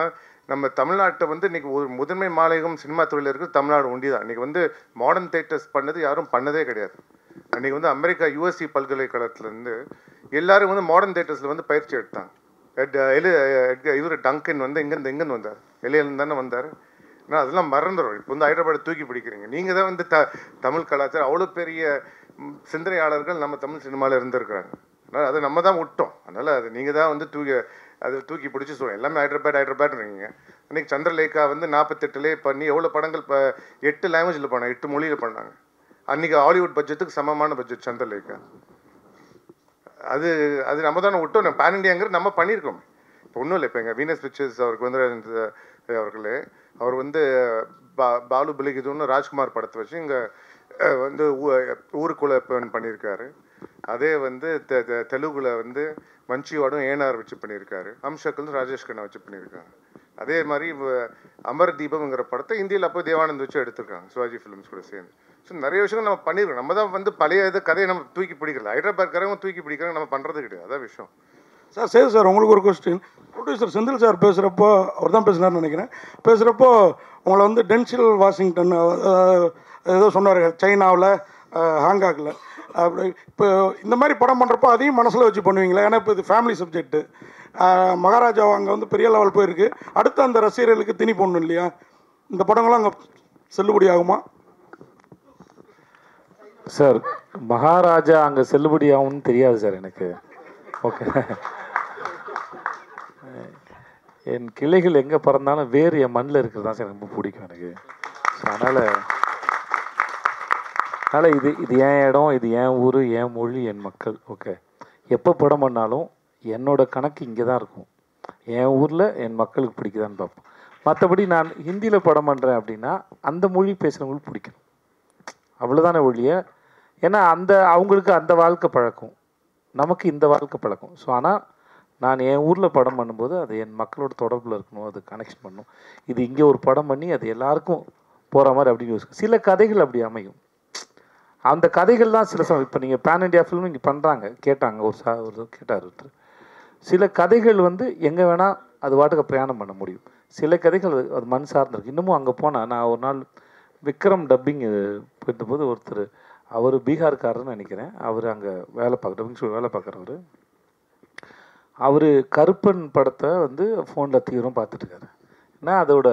நம்ம தமிழ்நாட்டை வந்து இன்றைக்கி ஒரு முதன்மை மாநிலம் சினிமா துறையில் இருக்குது தமிழ்நாடு ஒண்டி தான். இன்றைக்கி வந்து மாடர்ன் தேட்டர்ஸ் பண்ணது யாரும் பண்ணதே கிடையாது. அன்றைக்கி வந்து அமெரிக்கா யூஎஸ்சி பல்கலைக்கழகத்துலேருந்து எல்லாரும் வந்து மாடர்ன் தேட்டர்ஸில் வந்து பயிற்சி எடுத்தாங்க. இவர் டங்கன் வந்து எங்கேருந்து வந்தார்? வெளியிலேருந்து தானே வந்தார். ஆனால் அதெல்லாம் மறந்துடும். இப்போ வந்து ஹைதராபாத்தை தூக்கி பிடிக்கிறீங்க. நீங்கள் தான் வந்து தமிழ் கலாச்சாரம் அவ்வளோ பெரிய சிந்தனையாளர்கள் நம்ம தமிழ் சினிமாவில் இருந்திருக்கிறாங்க. அதனால் அதை நம்ம தான் விட்டோம். அதனால் அது நீங்கள் தான் வந்து தூக்கி பிடிச்சி சொல்லுவோம். எல்லாமே ஹைதராபாத்ன்றீங்க. அன்றைக்கி சந்திரலேகா வந்து 48 பண்ணி எவ்வளோ படங்கள் இப்போ 8 லாங்குவேஜில் பண்ணாங்க, 8 மொழியில் பண்ணாங்க. அன்றைக்கி ஹாலிவுட் பட்ஜெட்டுக்கு சமமான பட்ஜெட் சந்திரலேகா. அது நம்ம தானே விட்டோம். நம்ம பேன் இண்டியாங்கிறது நம்ம பண்ணியிருக்கோம். இப்போ ஒன்றும் இல்லை. இப்போ எங்கள் வீனஸ் பிக்சர்ஸ் அவருக்கு வந்து அவர்களே அவர் வந்து பாலுபலிக்கு இதுன்னு ராஜ்குமார் படத்தை வச்சு இங்கே வந்து ஊருக்குள்ளே பண்ணியிருக்காரு. அதே வந்து தெலுங்குல வந்து மஞ்சிவாடும் ஏனார் வச்சு பண்ணியிருக்காரு. அம்ஷக்கல் ராஜேஷ் கண்ணா வச்சு பண்ணியிருக்காங்க. அதே மாதிரி அமர் தீபம்ங்கிற படத்தை இந்தியில் அப்போ தேவானந்த் வச்சு எடுத்திருக்காங்க, சிவாஜி ஃபிலிம்ஸ் கூட சேர்ந்து. ஸோ நிறைய விஷயங்கள் நம்ம பண்ணியிருக்கோம். நம்ம தான் வந்து பழைய கதையை நம்ம தூக்கி பிடிக்கல. ஹைதராபாத்காரங்க தூக்கி பிடிக்கிறாங்க, நம்ம பண்ணுறது கிடையாது. அதான் விஷயம். சார் சரி சார், உங்களுக்கு ஒரு கொஸ்டின். ப்ரொடியூசர் செந்தில் சார் பேசுகிறப்போ, அவர் தான் பேசினார்னு நினைக்கிறேன், பேசுகிறப்போ உங்களை வந்து டென்சில் வாஷிங்டன் ஏதோ சொன்னார், சைனாவில் ஹாங்காங்கில். அப்படி இப்போ இந்த மாதிரி படம் பண்ணுறப்போ அதையும் மனசில் வச்சு பண்ணுவீங்களா? ஏன்னா இப்போ இது ஃபேமிலி சப்ஜெக்ட்டு. மகாராஜா அங்கே வந்து பெரிய லெவல் போயிருக்கு. அடுத்து அந்த ரசிகர்களுக்கு திணி போடணும் இல்லையா? இந்த படங்களும் அங்கே செல்லுபடி ஆகுமா? சார், மகாராஜா அங்கே செல்லுபடி ஆகும்னு தெரியாது சார் எனக்கு. ஓகே, என் கிளைகள் எங்கே பறந்தாலும் வேறு என் மண்ணில் இருக்கிறது தான் சார் ரொம்ப பிடிக்கும் எனக்கு. ஸோ அதனால் அதனால் இது என் இடம், இது என் ஊர், என் மொழி, என் மக்கள். ஓகே, எப்போ படம் பண்ணாலும் என்னோடய கணக்கு இங்கே தான் இருக்கும். என் ஊரில் என் மக்களுக்கு பிடிக்குதான்னு பார்ப்போம். மற்றபடி நான் ஹிந்தியில் படம் பண்ணுறேன் அப்படின்னா அந்த மொழி பேசுகிறவங்களுக்கு பிடிக்கும், அவ்வளோதானே ஒழிய. ஏன்னா அவங்களுக்கு அந்த வாழ்க்கை பழக்கம், நமக்கு இந்த வாழ்க்கை பழக்கம். ஸோ ஆனால் நான் என் ஊரில் படம் பண்ணும்போது அது என் மக்களோட தொடர்பில் இருக்கணும், அது கனெக்ஷன் பண்ணணும். இது இங்கே ஒரு படம் பண்ணி அது எல்லாருக்கும் போகிற மாதிரி அப்படின்னு யோசிக்கும். சில கதைகள் அப்படி அமையும். அந்த கதைகள் தான் சில சமயம் இப்போ நீங்கள் பேன் இண்டியா ஃபிலிம் இங்கே பண்ணுறாங்க, கேட்டாங்க ஒரு கேட்டார் ஒருத்தர். சில கதைகள் வந்து எங்கே வேணால் அது வாட்டுக்கு பிரயாணம் பண்ண முடியும். சில கதைகள் அது மண் சார்ந்திருக்கு. இன்னமும் அங்கே போனால், நான் ஒரு நாள் விக்ரம் டப்பிங் போயிருந்தபோது ஒருத்தர், அவர் பீகார்காரர்னு நினைக்கிறேன், அவர் அங்கே டப்பிங் ஷோ வேலை பார்க்குறவர். அவர் கருப்பன் படத்தை வந்து ஃபோனில் தீவிரம் பார்த்துட்ருக்காரு. ஏன்னா அதோட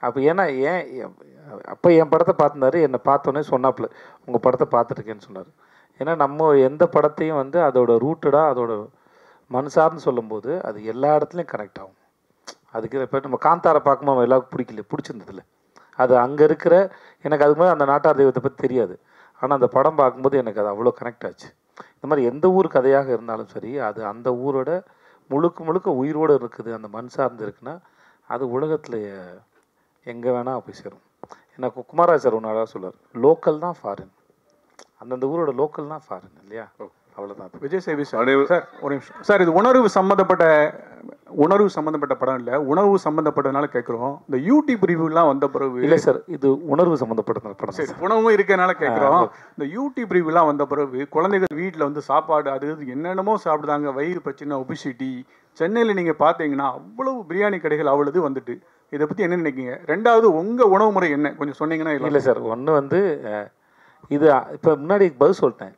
அப்போ அப்போ என் படத்தை பார்த்துருந்தாரு. என்னை பார்த்தோன்னே சொன்னாப்புல, உங்கள் படத்தை பார்த்துருக்கேன்னு சொன்னார். ஏன்னா நம்ம எந்த படத்தையும் வந்து அதோட ரூட்டடாக அதோட மண் சார்ந்து சொல்லும்போது அது எல்லா இடத்துலையும் கனெக்ட் ஆகும். அதுக்கு இப்போ நம்ம காந்தாரை பார்க்கும்போது எல்லாருக்கும் பிடிச்சிருந்ததில்ல. அது அங்கே இருக்கிற எனக்கு அதுக்கு மேலே அந்த நாட்டார் தெய்வத்தை பற்றி தெரியாது. ஆனால் அந்த படம் பார்க்கும்போது எனக்கு அது அவ்வளோ கனெக்ட் ஆச்சு. இந்த மாதிரி எந்த ஊர் கதையாக இருந்தாலும் சரி, அது அந்த ஊரோட முழுக்க உயிரோடு இருக்குது, அந்த மண் சார்ந்து இருக்குன்னா அது உலகத்தில் எங்கே வேணால் போய் சேரும். ஏன்னா குமாராஜ் சார் ஒன்று அழகாக சொல்லுவார், லோக்கல் தான் ஃபாரின், அந்தந்த ஊரோட லோக்கல் தான் ஃபாரின் இல்லையா? அவ்வளோதான். விஜய் சேவி சார் ஒரு நிமிஷம் சார், இது உணர்வு சம்மந்தப்பட்ட படம் இல்லை, உணவு சம்மந்தப்பட்டதுனால கேட்குறோம். இந்த யூடியூப் ரிவ்யூலாம் வந்த பிறகு இல்லை சார், இது உணர்வு சம்மந்தப்பட்ட படம். சரி, உணவும் இருக்கிறதுனால கேட்குறோம். இந்த யூடியூப் ரிவ்யூலாம் வந்த பிறகு குழந்தைகள் வீட்டில் வந்து சாப்பாடு அது என்னென்னமோ சாப்பிடுதாங்க, வயிறு பிரச்சனை, ஒபிசிட்டி. சென்னையில் நீங்கள் பார்த்தீங்கன்னா அவ்வளவு பிரியாணி கடைகள் அவ்வளவு வந்துட்டு, இதை பற்றி என்ன நினைக்கிங்க? ரெண்டாவது உங்கள் உணவு முறை என்ன கொஞ்சம் சொன்னீங்கன்னா. இல்லை சார், ஒன்று வந்து இது இப்போ முன்னாடி பதில் சொல்லிட்டேன்,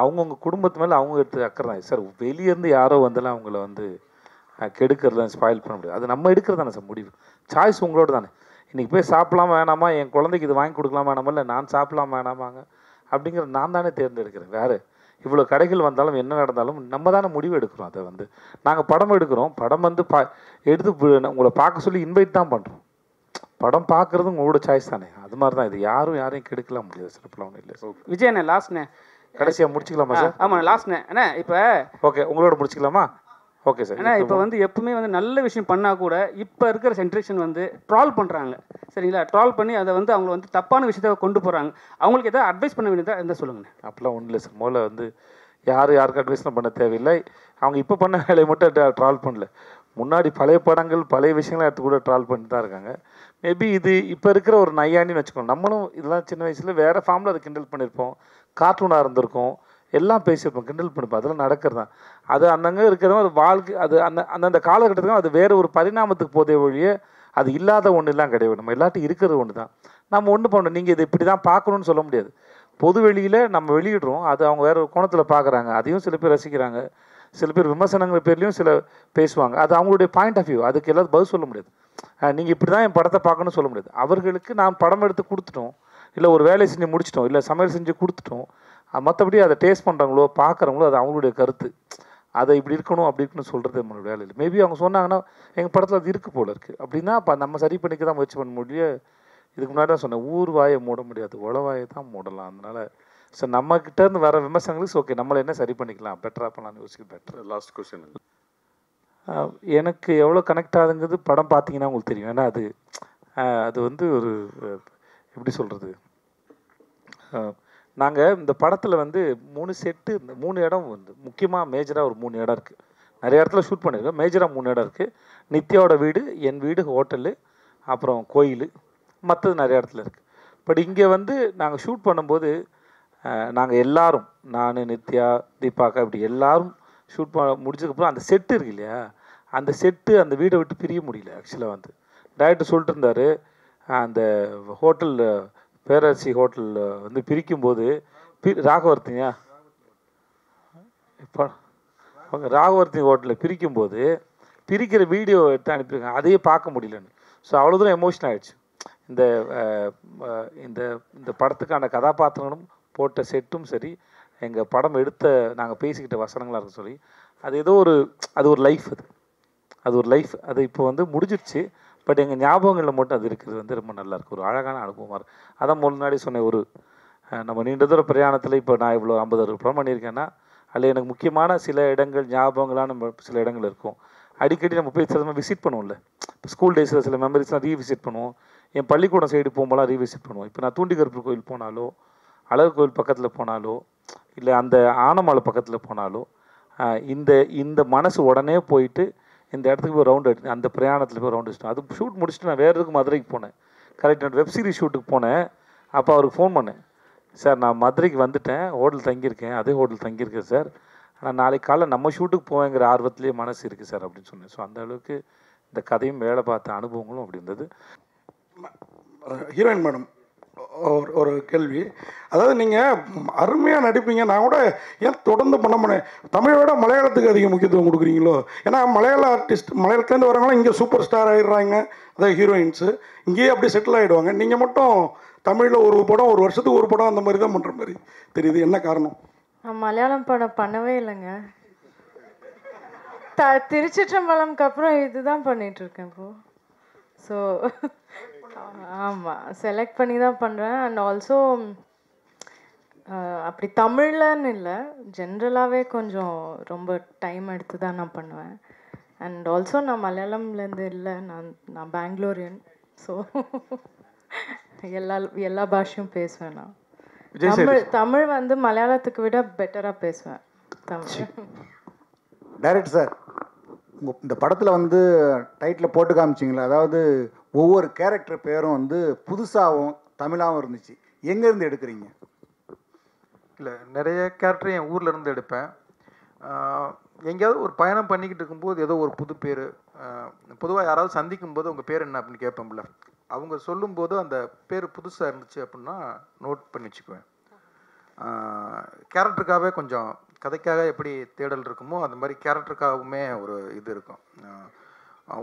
அவங்கவுங்க குடும்பத்து மேலே அவங்க எடுத்து அக்கறை தான் சார். வெளியேருந்து யாரோ வந்தெல்லாம் அவங்கள வந்து கெடுக்கிறதுலாம் ஸ்பாயில் பண்ண முடியாது. அது நம்ம எடுக்கிறது தானே சார் முடிவு. சாய்ஸ் உங்களோட தானே. இன்றைக்கி போய் சாப்பிடலாம் வேணாமா, என் குழந்தைக்கு இது வாங்கி கொடுக்கலாம் வேணாமா, இல்லை நான் சாப்பிடலாம் வேணாமாங்க அப்படிங்கிறது நான் தானே தேர்ந்தெடுக்கிறேன். வேறு இவ்வளோ கடைகள் வந்தாலும் என்ன நடந்தாலும் நம்ம தானே முடிவு எடுக்கிறோம். அதை வந்து நாங்கள் படம் எடுக்கிறோம், படம் வந்து எடுத்து உங்களை பார்க்க சொல்லி இன்வைட் தான் பண்ணுறோம். படம் பார்க்குறது உங்களோட சாய்ஸ் தானே. அது மாதிரி தான் இது, யாரையும் கெடுக்கலாம் முடியாது. சிறப்பெல்லாம் ஒன்றும் இல்லை. விஜயண்ணே லாஸ்ட்ண்ணே, கடைசியாக முடிச்சிக்கலாமா சார்? ஆமாம் லாஸ்ட்ண்ணே. அண்ணா இப்போ ஓகே, உங்களோட முடிச்சிக்கலாமா? Okay sir. ஏன்னா இப்போ வந்து எப்பவுமே வந்து நல்ல விஷயம் பண்ணால் கூட இப்போ இருக்கிற ஜென்ரேஷன் வந்து ட்ரால் பண்ணுறாங்க, சரிங்களா? ட்ரால் பண்ணி அதை வந்து அவங்க வந்து தப்பான விஷயத்த கொண்டு போகிறாங்க. அவங்களுக்கு எதாவது அட்வைஸ் பண்ண வேண்டியதாக இருந்தால் சொல்லுங்கண்ணே. அப்படிலாம் ஒன்றும் இல்லை சார். முதல்ல வந்து யாருக்கும் அட்வைஸ்லாம் பண்ண தேவையில்லை. அவங்க இப்போ பண்ண வேலையை மட்டும் ட்ரால் பண்ணல, முன்னாடி பழைய படங்கள் பழைய விஷயங்கள்லாம் எடுத்து கூட ட்ரால் பண்ணிட்டு தான் இருக்காங்க. மேபி இது இப்போ இருக்கிற ஒரு நையாண்டின்னு வச்சுக்கோங்க. நம்மளும் இதெல்லாம் சின்ன வயசில் வேறு ஃபார்மில் அதை கிண்டல் பண்ணியிருப்போம், கார்ட்டூனாக இருந்திருக்கும், எல்லாம் பேசியிருப்போம், கிண்டல் பண்ணிப்போம். அதெல்லாம் நடக்கிறது தான். அது அந்தங்கே இருக்கிறதும் அது வாழ்க்கை, அது அந்தந்த காலகட்டத்துக்கும் அது வேறு ஒரு பரிணாமத்துக்கு போதே ஒழிய அது இல்லாத ஒன்றுலாம் கிடையாது. நம்ம எல்லாத்தையும் இருக்கிறது ஒன்று தான். நம்ம ஒன்று பண்ணணும், நீங்கள் இதை இப்படி தான் பார்க்கணுன்னு சொல்ல முடியாது. பொது வெளியில் நம்ம வெளியிடுறோம், அது அவங்க வேறு ஒரு கோணத்தில் பார்க்குறாங்க, அதையும் சில பேர் ரசிக்கிறாங்க, சில பேர் விமர்சனங்கள் பேர்லையும் சில பேசுவாங்க. அது அவங்களுடைய பாயிண்ட் ஆஃப் வியூ, அதுக்கு எல்லாரும் பதில் சொல்ல முடியாது. நீங்கள் இப்படி தான் என் படத்தை பார்க்கணும்னு சொல்ல முடியாது. அவர்களுக்கு நான் படம் எடுத்து கொடுத்துட்டோம், இல்லை ஒரு வேலை செஞ்சு முடிச்சிட்டோம், இல்லை சமையல் செஞ்சு கொடுத்துட்டோம். மற்றபடி அதை டேஸ்ட் பண்ணுறாங்களோ பார்க்குறவங்களோ அது அவங்களுடைய கருத்து. அதை இப்படி இருக்கணும் அப்படி இருக்குன்னு சொல்கிறது நம்மளோட வேலை இல்லை. மேபி அவங்க சொன்னாங்கன்னா எங்கள் படத்தில் அது இருக்குது போல இருக்குது அப்படின்னா அப்போ நம்ம சரி பண்ணிக்க தான் முயற்சி பண்ண முடியும். இதுக்கு முன்னாடி தான் சொன்னேன், ஊர் வாயை மூட முடியாது, உளவாயை தான் மூடலாம். அதனால் சார் நம்மக்கிட்டேருந்து வர விமர்சனங்களுக்கு ஓகே, நம்மளை என்ன சரி பண்ணிக்கலாம், பெட்டராக பண்ணலாம்னு யோசிக்க பெட்டர். லாஸ்ட் கொஸ்டின், எனக்கு எவ்வளோ கனெக்ட் ஆகுதுங்கிறது படம் பார்த்தீங்கன்னா உங்களுக்கு தெரியும். ஏன்னா அது வந்து ஒரு எப்படி சொல்கிறது, நாங்கள் இந்த படத்தில் வந்து 3 செட்டு, 3 இடம் வந்து முக்கியமாக மேஜராக ஒரு 3 இடம் இருக்குது. நிறைய இடத்துல ஷூட் பண்ணியிருக்கோம், மேஜராக 3 இடம் இருக்குது. நித்யாவோட வீடு, என் வீடு, ஹோட்டலு, அப்புறம் கோயில், மற்றது நிறைய இடத்துல இருக்குது. பட் இங்கே வந்து நாங்கள் ஷூட் பண்ணும்போது நாங்கள் எல்லாரும், நான், நித்யா, தீபாக்கா, இப்படி எல்லாரும் ஷூட் முடிச்சதுக்கப்புறம் அந்த செட்டு இருக்கு இல்லையா, அந்த செட்டு அந்த வீடை விட்டு பிரிய முடியல. ஆக்சுவலாக வந்து டைரக்டர் சொல்லிட்டு இருந்தார், அந்த ஹோட்டலில் பேரரசி ஹோட்டலில் வந்து பிரிக்கும்போது ராகவர்த்திங்க இப்போ ராகவர்த்தி ஹோட்டலில் பிரிக்கும்போது பிரிக்கிற வீடியோ எடுத்து அனுப்பியிருக்காங்க, அதையே பார்க்க முடியலன்னு. ஸோ அவ்வளோ தூரம் எமோஷன் ஆகிடுச்சு. இந்த இந்த இந்த படத்துக்கான கதாபாத்திரங்களும் போட்ட செட்டும் சரி, எங்கள் படம் எடுத்த நாங்கள் பேசிக்கிட்ட வசனங்களாக இருக்க சொல்லி அது ஏதோ அது ஒரு லைஃப், அது ஒரு லைஃப். அது இப்போ வந்து முடிஞ்சிடுச்சு. பட் எங்கள் ஞாபகங்களில் மட்டும் அது இருக்கிறது வந்து ரொம்ப நல்லாயிருக்கு, ஒரு அழகான அனுபவமாக இருக்குது. அதான் முன்னாடி சொன்னேன், ஒரு நம்ம நீண்ட தூர பிரயாணத்தில் இப்போ நான் இவ்வளோ 50-60 படம் பண்ணியிருக்கேன்னா அதில் எனக்கு முக்கியமான சில இடங்கள் ஞாபகங்களான சில இடங்கள் இருக்கும். அடிக்கடி நம்ம போய் சில விசிட் பண்ணுவோம்ல. இப்போ ஸ்கூல் டேஸில் சில மெமரிஸ்லாம் ரீவிசிட் பண்ணுவோம். என் பள்ளிக்கூடம் சைடு போகும்போலாம் ரீவிசிட் பண்ணுவோம். இப்போ நான் தூண்டிகருப்பு கோயில் போனாலோ, அழகு கோயில் பக்கத்தில் போனாலோ, இல்லை அந்த ஆனமலை பக்கத்தில் போனாலோ, இந்த மனசு உடனே போயிட்டு இந்த இடத்துக்கு போய் ரவுண்ட் அடிச்சு அந்த பிரயாணத்தில் போய் ரவுண்ட் அடிச்சிட்டோம். அது ஷூட் முடிச்சுட்டு நான் வேறு எதுக்கு மதுரைக்கு போனேன். கரெக்ட், நான் வெப் சீரிஸ் ஷூட்டுக்கு போனேன். அப்போ அவருக்கு ஃபோன் பண்ணேன், சார் நான் மதுரைக்கு வந்துட்டேன், ஹோட்டல் தங்கியிருக்கேன், அதே ஹோட்டல் தங்கியிருக்கேன் சார், ஆனால் நாளைக்கு காலைல நம்ம ஷூட்டுக்கு போவேங்கிற ஆர்வத்திலே மனசு இருக்குது சார் அப்படின்னு சொன்னேன். ஸோ அந்த அளவுக்கு இந்த கதையும் வேலை பார்த்த அனுபவங்களும் அப்படி இருந்தது. ஹீரோயின் மேடம், ஒரு கேள்வி. அதாவது நீங்கள் அருமையாக நடிப்பீங்க. நான் கூட ஏன் தொடர்ந்து பண்ண மாட்டேன், தமிழை விட மலையாளத்துக்கு அதிக முக்கியத்துவம் கொடுக்குறீங்களோ? ஏன்னா மலையாள ஆர்டிஸ்ட், மலையாளத்துலேருந்து வரவங்களாம் இங்கே சூப்பர் ஸ்டார் ஆகிடுறாங்க, அதாவது ஹீரோயின்ஸு இங்கேயே அப்படி செட்டில் ஆகிடுவாங்க. நீங்கள் மட்டும் தமிழில் ஒரு படம், ஒரு வருஷத்துக்கு ஒரு படம் அந்த மாதிரி தான் பண்ணுற மாதிரி தெரியுது. என்ன காரணம்? நான் மலையாளம் படம் பண்ணவே இல்லைங்க. திருச்சிற்றம்பலம்க்கு அப்புறம் இதுதான் பண்ணிகிட்ருக்கேன் இப்போது. ஸோ ஆமாம், செலக்ட் பண்ணி தான் பண்ணுறேன். அண்ட் ஆல்சோ அப்படி தமிழ்லன்னு இல்லை, ஜென்ரலாகவே கொஞ்சம் ரொம்ப டைம் எடுத்து தான் நான் பண்ணுவேன். அண்ட் ஆல்சோ நான் மலையாளம்லேருந்து இல்லை, நான் பெங்களூரியன். ஸோ எல்லா பாஷையும் பேசுவேன். நான் தமிழ் வந்து மலையாளத்துக்கு விட பெட்டராக பேசுவேன் தமிழ். டைரக்டர் சார், இந்த படத்தில் வந்து டைட்டில் போட்டு காமிச்சிங்களா, அதாவது ஒவ்வொரு கேரக்டர் பேரும் வந்து புதுசாகவும் தமிழாகவும் இருந்துச்சு. எங்கேருந்து எடுக்கிறீங்க? இல்லை, நிறைய கேரக்டர் என் ஊரில் இருந்து எடுப்பேன். எங்கேயாவது ஒரு பயணம் பண்ணிக்கிட்டு இருக்கும்போது ஏதோ ஒரு புது பேர், பொதுவாக யாராவது சந்திக்கும் போது உங்கள் பேர் என்ன அப்படின்னு கேட்போம்ல, அவங்க சொல்லும்போது அந்த பேர் புதுசாக இருந்துச்சு அப்படின்னா நோட் பண்ணி வச்சுக்குவேன். கேரக்டருக்காகவே கொஞ்சம் கதைக்காக எப்படி தேடல் இருக்குமோ அந்த மாதிரி கேரக்டருக்காகவுமே ஒரு இது இருக்கும்.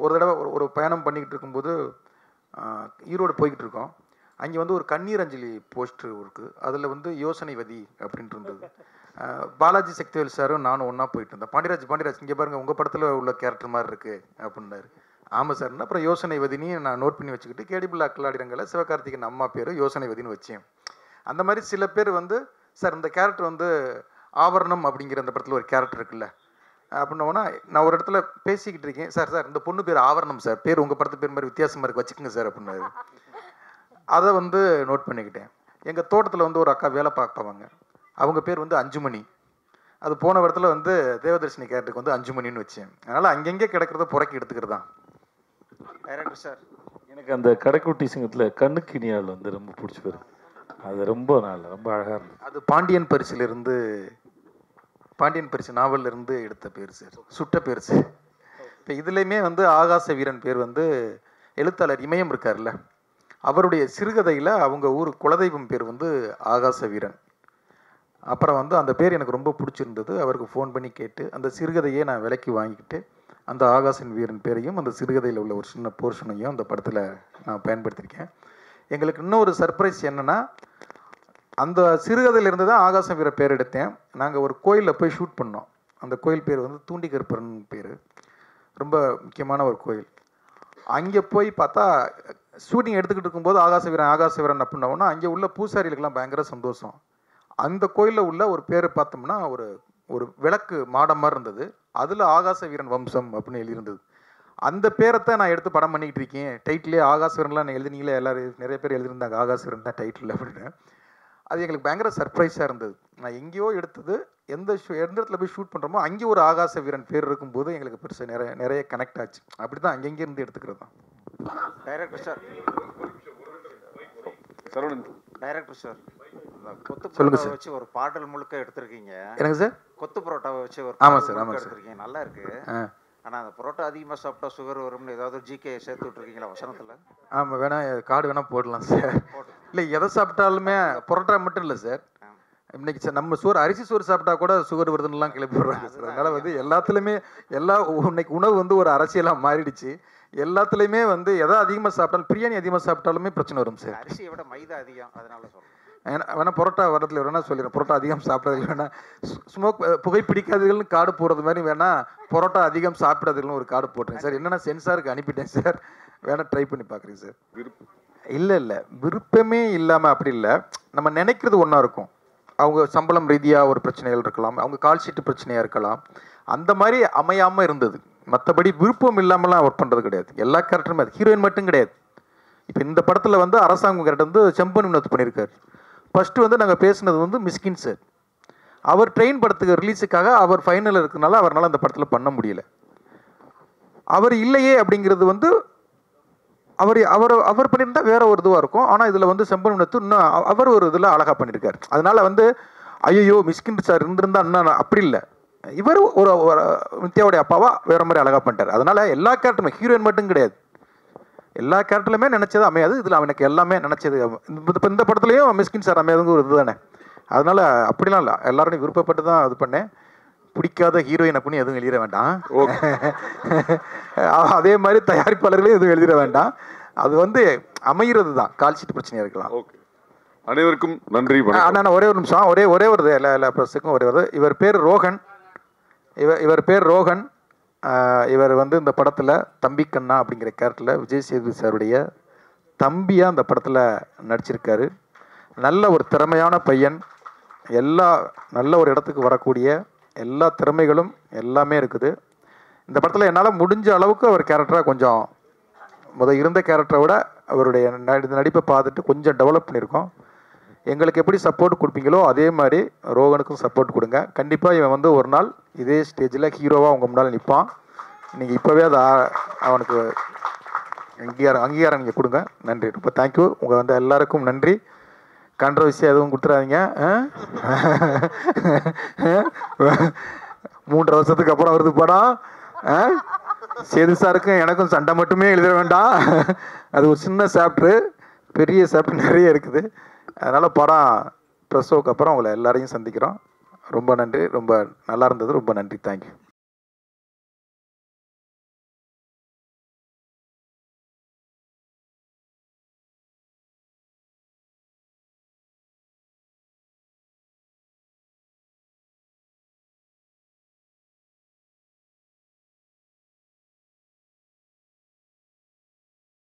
ஒரு தடவை ஒரு பயணம் பண்ணிக்கிட்டு இருக்கும்போது ஈரோடு போய்கிட்டு இருக்கோம். அங்கே வந்து ஒரு கண்ணீர் அஞ்சலி போஸ்டர் இருக்குது. அதில் வந்து யோசனைவதி அப்படின்ட்டு இருந்தது. பாலாஜி சக்திவேல் சாரும் நானும் ஒன்றா போயிட்டு இருந்தேன். பாண்டியராஜ் இங்கே பாருங்கள், உங்கள் படத்தில் உள்ள கேரக்டர் மாதிரி இருக்குது அப்படின்னாரு. ஆமாம் சார்னா அப்புறம் யோசனைவதினி நான் நோட் பண்ணி வச்சுக்கிட்டு கேடிபிள் அக்கலாடிரங்களை சிவகார்த்திகேயன் அம்மா பேர் யோசனைவதினு வச்சேன். அந்த மாதிரி சில பேர் வந்து சார் இந்த கேரக்டர் வந்து ஆவரணம் அப்படிங்கிற அந்த படத்தில் ஒரு கேரக்டர் இருக்குல்ல அப்படின்னோன்னா, நான் ஒரு இடத்துல பேசிக்கிட்டு இருக்கேன், சார் இந்த பொண்ணு பேர் ஆவரணம் சார், பேர் உங்கள் படத்து பேர் மாதிரி வித்தியாசமாக இருக்குது, வச்சுக்கோங்க சார் அப்படின்னாரு. அதை வந்து நோட் பண்ணிக்கிட்டேன். எங்கள் தோட்டத்தில் வந்து ஒரு அக்கா வேலை பார்ப்பாங்க, அவங்க பேர் வந்து அஞ்சுமணி. அது போன இடத்துல வந்து தேவதர்ஷினி கேரக்டருக்கு வந்து அஞ்சுமணின்னு வச்சேன். அதனால் அங்கங்கே கிடக்கிறத புறக்கி எடுத்துக்கிறது தான். டைரக்டர் சார், எனக்கு அந்த கடைக்குட்டி சிங்கத்தில் கண்ணுக்கினியால் வந்து ரொம்ப பிடிச்சி பேர், அது ரொம்ப அழகாக இருந்தது. அது பாண்டியன் பரிசு நாவலிருந்து எடுத்த பேர் சார், சுட்ட பேர் சார். இப்போ இதுலேயுமே வந்து ஆகாச வீரன் பேர் வந்து எழுத்தாளர் இமயம் இருக்கார்ல, அவருடைய சிறுகதையில் அவங்க ஊர் குலதெய்வம் பேர் வந்து ஆகாச வீரன். அப்புறம் வந்து அந்த பேர் எனக்கு ரொம்ப பிடிச்சிருந்தது. அவருக்கு ஃபோன் பண்ணி கேட்டு அந்த சிறுகதையை நான் விலைக்கு வாங்கிக்கிட்டு அந்த ஆகாசன் வீரன் பேரையும் அந்த சிறுகதையில் உள்ள ஒரு சின்ன போர்ஷனையும் அந்த படத்தில் நான் பயன்படுத்தியிருக்கேன். எங்களுக்கு இன்னொரு சர்ப்ரைஸ் என்னென்னா, அந்த சிறுகதையிலிருந்து தான் ஆகாச வீர பேர் எடுத்தேன். நாங்கள் ஒரு கோயிலில் போய் ஷூட் பண்ணோம். அந்த கோயில் பேர் வந்து தூண்டிகருப்பன் பேர், ரொம்ப முக்கியமான ஒரு கோயில். அங்கே போய் பார்த்தா ஷூட்டிங் எடுத்துக்கிட்டு இருக்கும்போது ஆகாச வீரன் அப்படின்னோன்னா அங்கே உள்ள பூசாரிகளுக்கெல்லாம் பயங்கர சந்தோஷம். அந்த கோயிலில் உள்ள ஒரு பேர் பார்த்தோம்னா ஒரு விளக்கு மாடம் மாதிரி இருந்தது, அதில் ஆகாச வீரன் வம்சம் அப்படின்னு எழுதியிருந்தது. அந்த பேரத்தை நான் எடுத்து படம் பண்ணிக்கிட்டு இருக்கேன். டைட்டிலே ஆகாச வீரன்லாம் நான் எழுதினீங்களே, எல்லாரும் நிறைய பேர் எழுதியிருந்தாங்க ஆகாச வீரன் தான் டைட்டில் அப்படின்னு. அது எங்களுக்கு பயங்கர சர்ப்ரைஸாக இருந்தது. நான் எங்கேயோ எடுத்தது, எந்த இடத்துல போய் ஷூட் பண்ணுறோமோ அங்கே ஒரு ஆகாச வீரன் பேர் இருக்கும்போது எங்களுக்கு பெருசாக நிறைய கனெக்ட் ஆச்சு. அப்படி தான் அங்கேருந்து எடுத்துக்கிறது தான். டைரக்டர் சார், டைரக்டர் சார், கொத்து பரோட்டாவை வச்சு ஒரு பாடல் முழுக்க எடுத்திருக்கீங்க. எனக்கு சார் கொத்து பரோட்டாவை வச்சு ஒரு எடுத்திருக்கீங்க, நல்லா இருக்கு. ஆனால் அந்த பரோட்டா அதிகமாக சாப்பிட்டா சுகர் வரும்னு ஏதாவது ஜிகே சேர்த்து விட்டுருக்கீங்களா வசனத்தில்? ஆமாம், கார்டு வேணால் போடலாம் சார். இல்லை, எதை சாப்பிட்டாலுமே பரோட்டா மட்டும் இல்லை சார், இன்னைக்கு சார் நம்ம அரிசி சோறு சாப்பிட்டா கூட சுகர் வருதுன்னுலாம் கிளப்பி விடுறாங்க சார். அதனால் வந்து எல்லாத்துலேயுமே இன்னைக்கு உணவு வந்து ஒரு அரசியலாக மாறிடுச்சு. எல்லாத்துலேயுமே வந்து எதை அதிகமாக சாப்பிட்டாலும், பிரியாணி அதிகமாக சாப்பிட்டாலுமே பிரச்சனை வரும் சார். அரிசியை விட மைதா அதிகம், அதனால சொல்கிறேன். வேணா பரோட்டா வரதுல வேணா சொல்லிடுறேன், பரோட்டா அதிகம் சாப்பிட்றதுல வேணா புகை பிடிக்காதீர்கள்னு கார்டு போடுறது மாதிரி வேணா பரோட்டா அதிகம் சாப்பிடாதீர்கள்னு ஒரு கார்டு போட்டுறேன் சார். என்னென்னா சென்சாருக்கு அனுப்பிட்டேன் சார், வேணா ட்ரை பண்ணி பார்க்குறேன் சார். இல்லை விருப்பமே இல்லாமல் அப்படி இல்லை. நம்ம நினைக்கிறது ஒன்றா இருக்கும். அவங்க சம்பளம் ரீதியாக ஒரு பிரச்சனைகள் இருக்கலாம், அவங்க கால் ஷீட்டு பிரச்சனையாக இருக்கலாம், அந்த மாதிரி அமையாமல் இருந்தது. மற்றபடி விருப்பம் இல்லாமலாம் ஒர்க் பண்ணுறது கிடையாது. எல்லா கேரக்டருமே அது ஹீரோயின் மட்டும் கிடையாது. இப்போ இந்த படத்தில் வந்து அரசாங்கம் கேரக்டர் வந்து செம்பன் வினோத் பண்ணியிருக்காரு. ஃபஸ்ட்டு வந்து நாங்கள் பேசுனது வந்து மிஸ்கின் சார். அவர் ட்ரெயின் படத்துக்கு ரிலீஸுக்காக அவர் ஃபைனல் இருக்கிறதுனால அவரால் அந்த படத்தில் பண்ண முடியல. அவர் இல்லையே அப்படிங்கிறது வந்து அவர் பண்ணியிருந்தா வேற ஒரு இதுவாக இருக்கும். ஆனால் இதில் வந்து செம்பன் வினோத் இன்னும் அவர் ஒரு இதில் அழகாக பண்ணியிருக்காரு. அதனால வந்து ஐயோ மிஸ்கின் சார் இருந்திருந்தா இன்னும் அப்படி இல்லை, இவர் ஒரு நித்யாவுடைய அப்பாவா வேற மாதிரி அழகாக பண்ணிட்டார். அதனால எல்லா கேரக்டருமே ஹீரோயின் மட்டும் கிடையாது, எல்லா கேரக்டர்லையுமே நினச்சது அமையாது. இதில் அவனுக்கு எல்லாமே நினச்சது. இப்போ இந்த படத்துலையும் மிஸ்கின் சார் அமையாதுங்க ஒரு இது தானே. அதனால அப்படிலாம் இல்லை, எல்லாரும் விருப்பப்பட்டு தான் இது பண்ணேன். பிடிக்காத ஹீரோயின் அப்படின்னு எதுவும் எழுதிட வேண்டாம். அதே மாதிரி தயாரிப்பாளர்களையும் எதுவும் எழுதிட வேண்டாம். அது வந்து அமைகிறது தான், கால் ஷீட் பிரச்சனையாக இருக்கலாம். ஓகே, அனைவருக்கும் நன்றி. ஆனால் ஒரே ஒரு நிமிஷம், ஒரே ஒரு எல்லா ப்ரெஸ்ஸுக்கும் ஒரே ஒரு, இவர் பேர் ரோஹன். இவர் பேர் ரோஹன். இவர் வந்து இந்த படத்தில் தம்பி கண்ணா அப்படிங்கிற கேரக்டரில் விஜய் சேதுபதி சாருடைய தம்பியாக அந்த படத்தில் நடிச்சிருக்காரு. நல்ல ஒரு திறமையான பையன், நல்ல ஒரு இடத்துக்கு வரக்கூடிய எல்லா திறமைகளும் எல்லாமே இருக்குது. இந்த படத்தில் என்னால் முடிஞ்ச அளவுக்கு அவர் கேரக்டராக கொஞ்சம் இருந்த கேரக்டரை விட அவருடைய நடிப்பை பார்த்துட்டு கொஞ்சம் டெவலப் பண்ணியிருக்கோம். எங்களுக்கு எப்படி சப்போர்ட் கொடுப்பீங்களோ அதே மாதிரி ரோகனுக்கும் சப்போர்ட் கொடுங்க. கண்டிப்பாக இவன் வந்து ஒரு நாள் இதே ஸ்டேஜில் ஹீரோவாக உங்கள் முன்னால் நிற்பான். நீங்கள் இப்போவே அதை அவனுக்கு அங்கீகாரம் நீங்கள் கொடுங்க. நன்றி, ரொம்ப தேங்க்யூ. உங்கள் வந்து எல்லாருக்கும் நன்றி. கான்ட்ரவர்சியாக எதுவும் கொடுத்துறாதீங்க. 3 வருஷத்துக்கு அப்புறம் வருது படம். சேது சாருக்கும் எனக்கும் சண்டை மட்டுமே எழுத வேண்டாம். அது ஒரு சின்ன சாப்டரு, பெரிய சாப்டர் நிறைய இருக்குது. அதனால் படம் ப்ரெஸ் ஷோக்கு அப்புறம் உங்களை எல்லாரையும் சந்திக்கிறோம். ரொம்ப நன்றி, ரொம்ப நல்லா இருந்தது. ரொம்ப நன்றி, தேங்க்யூ.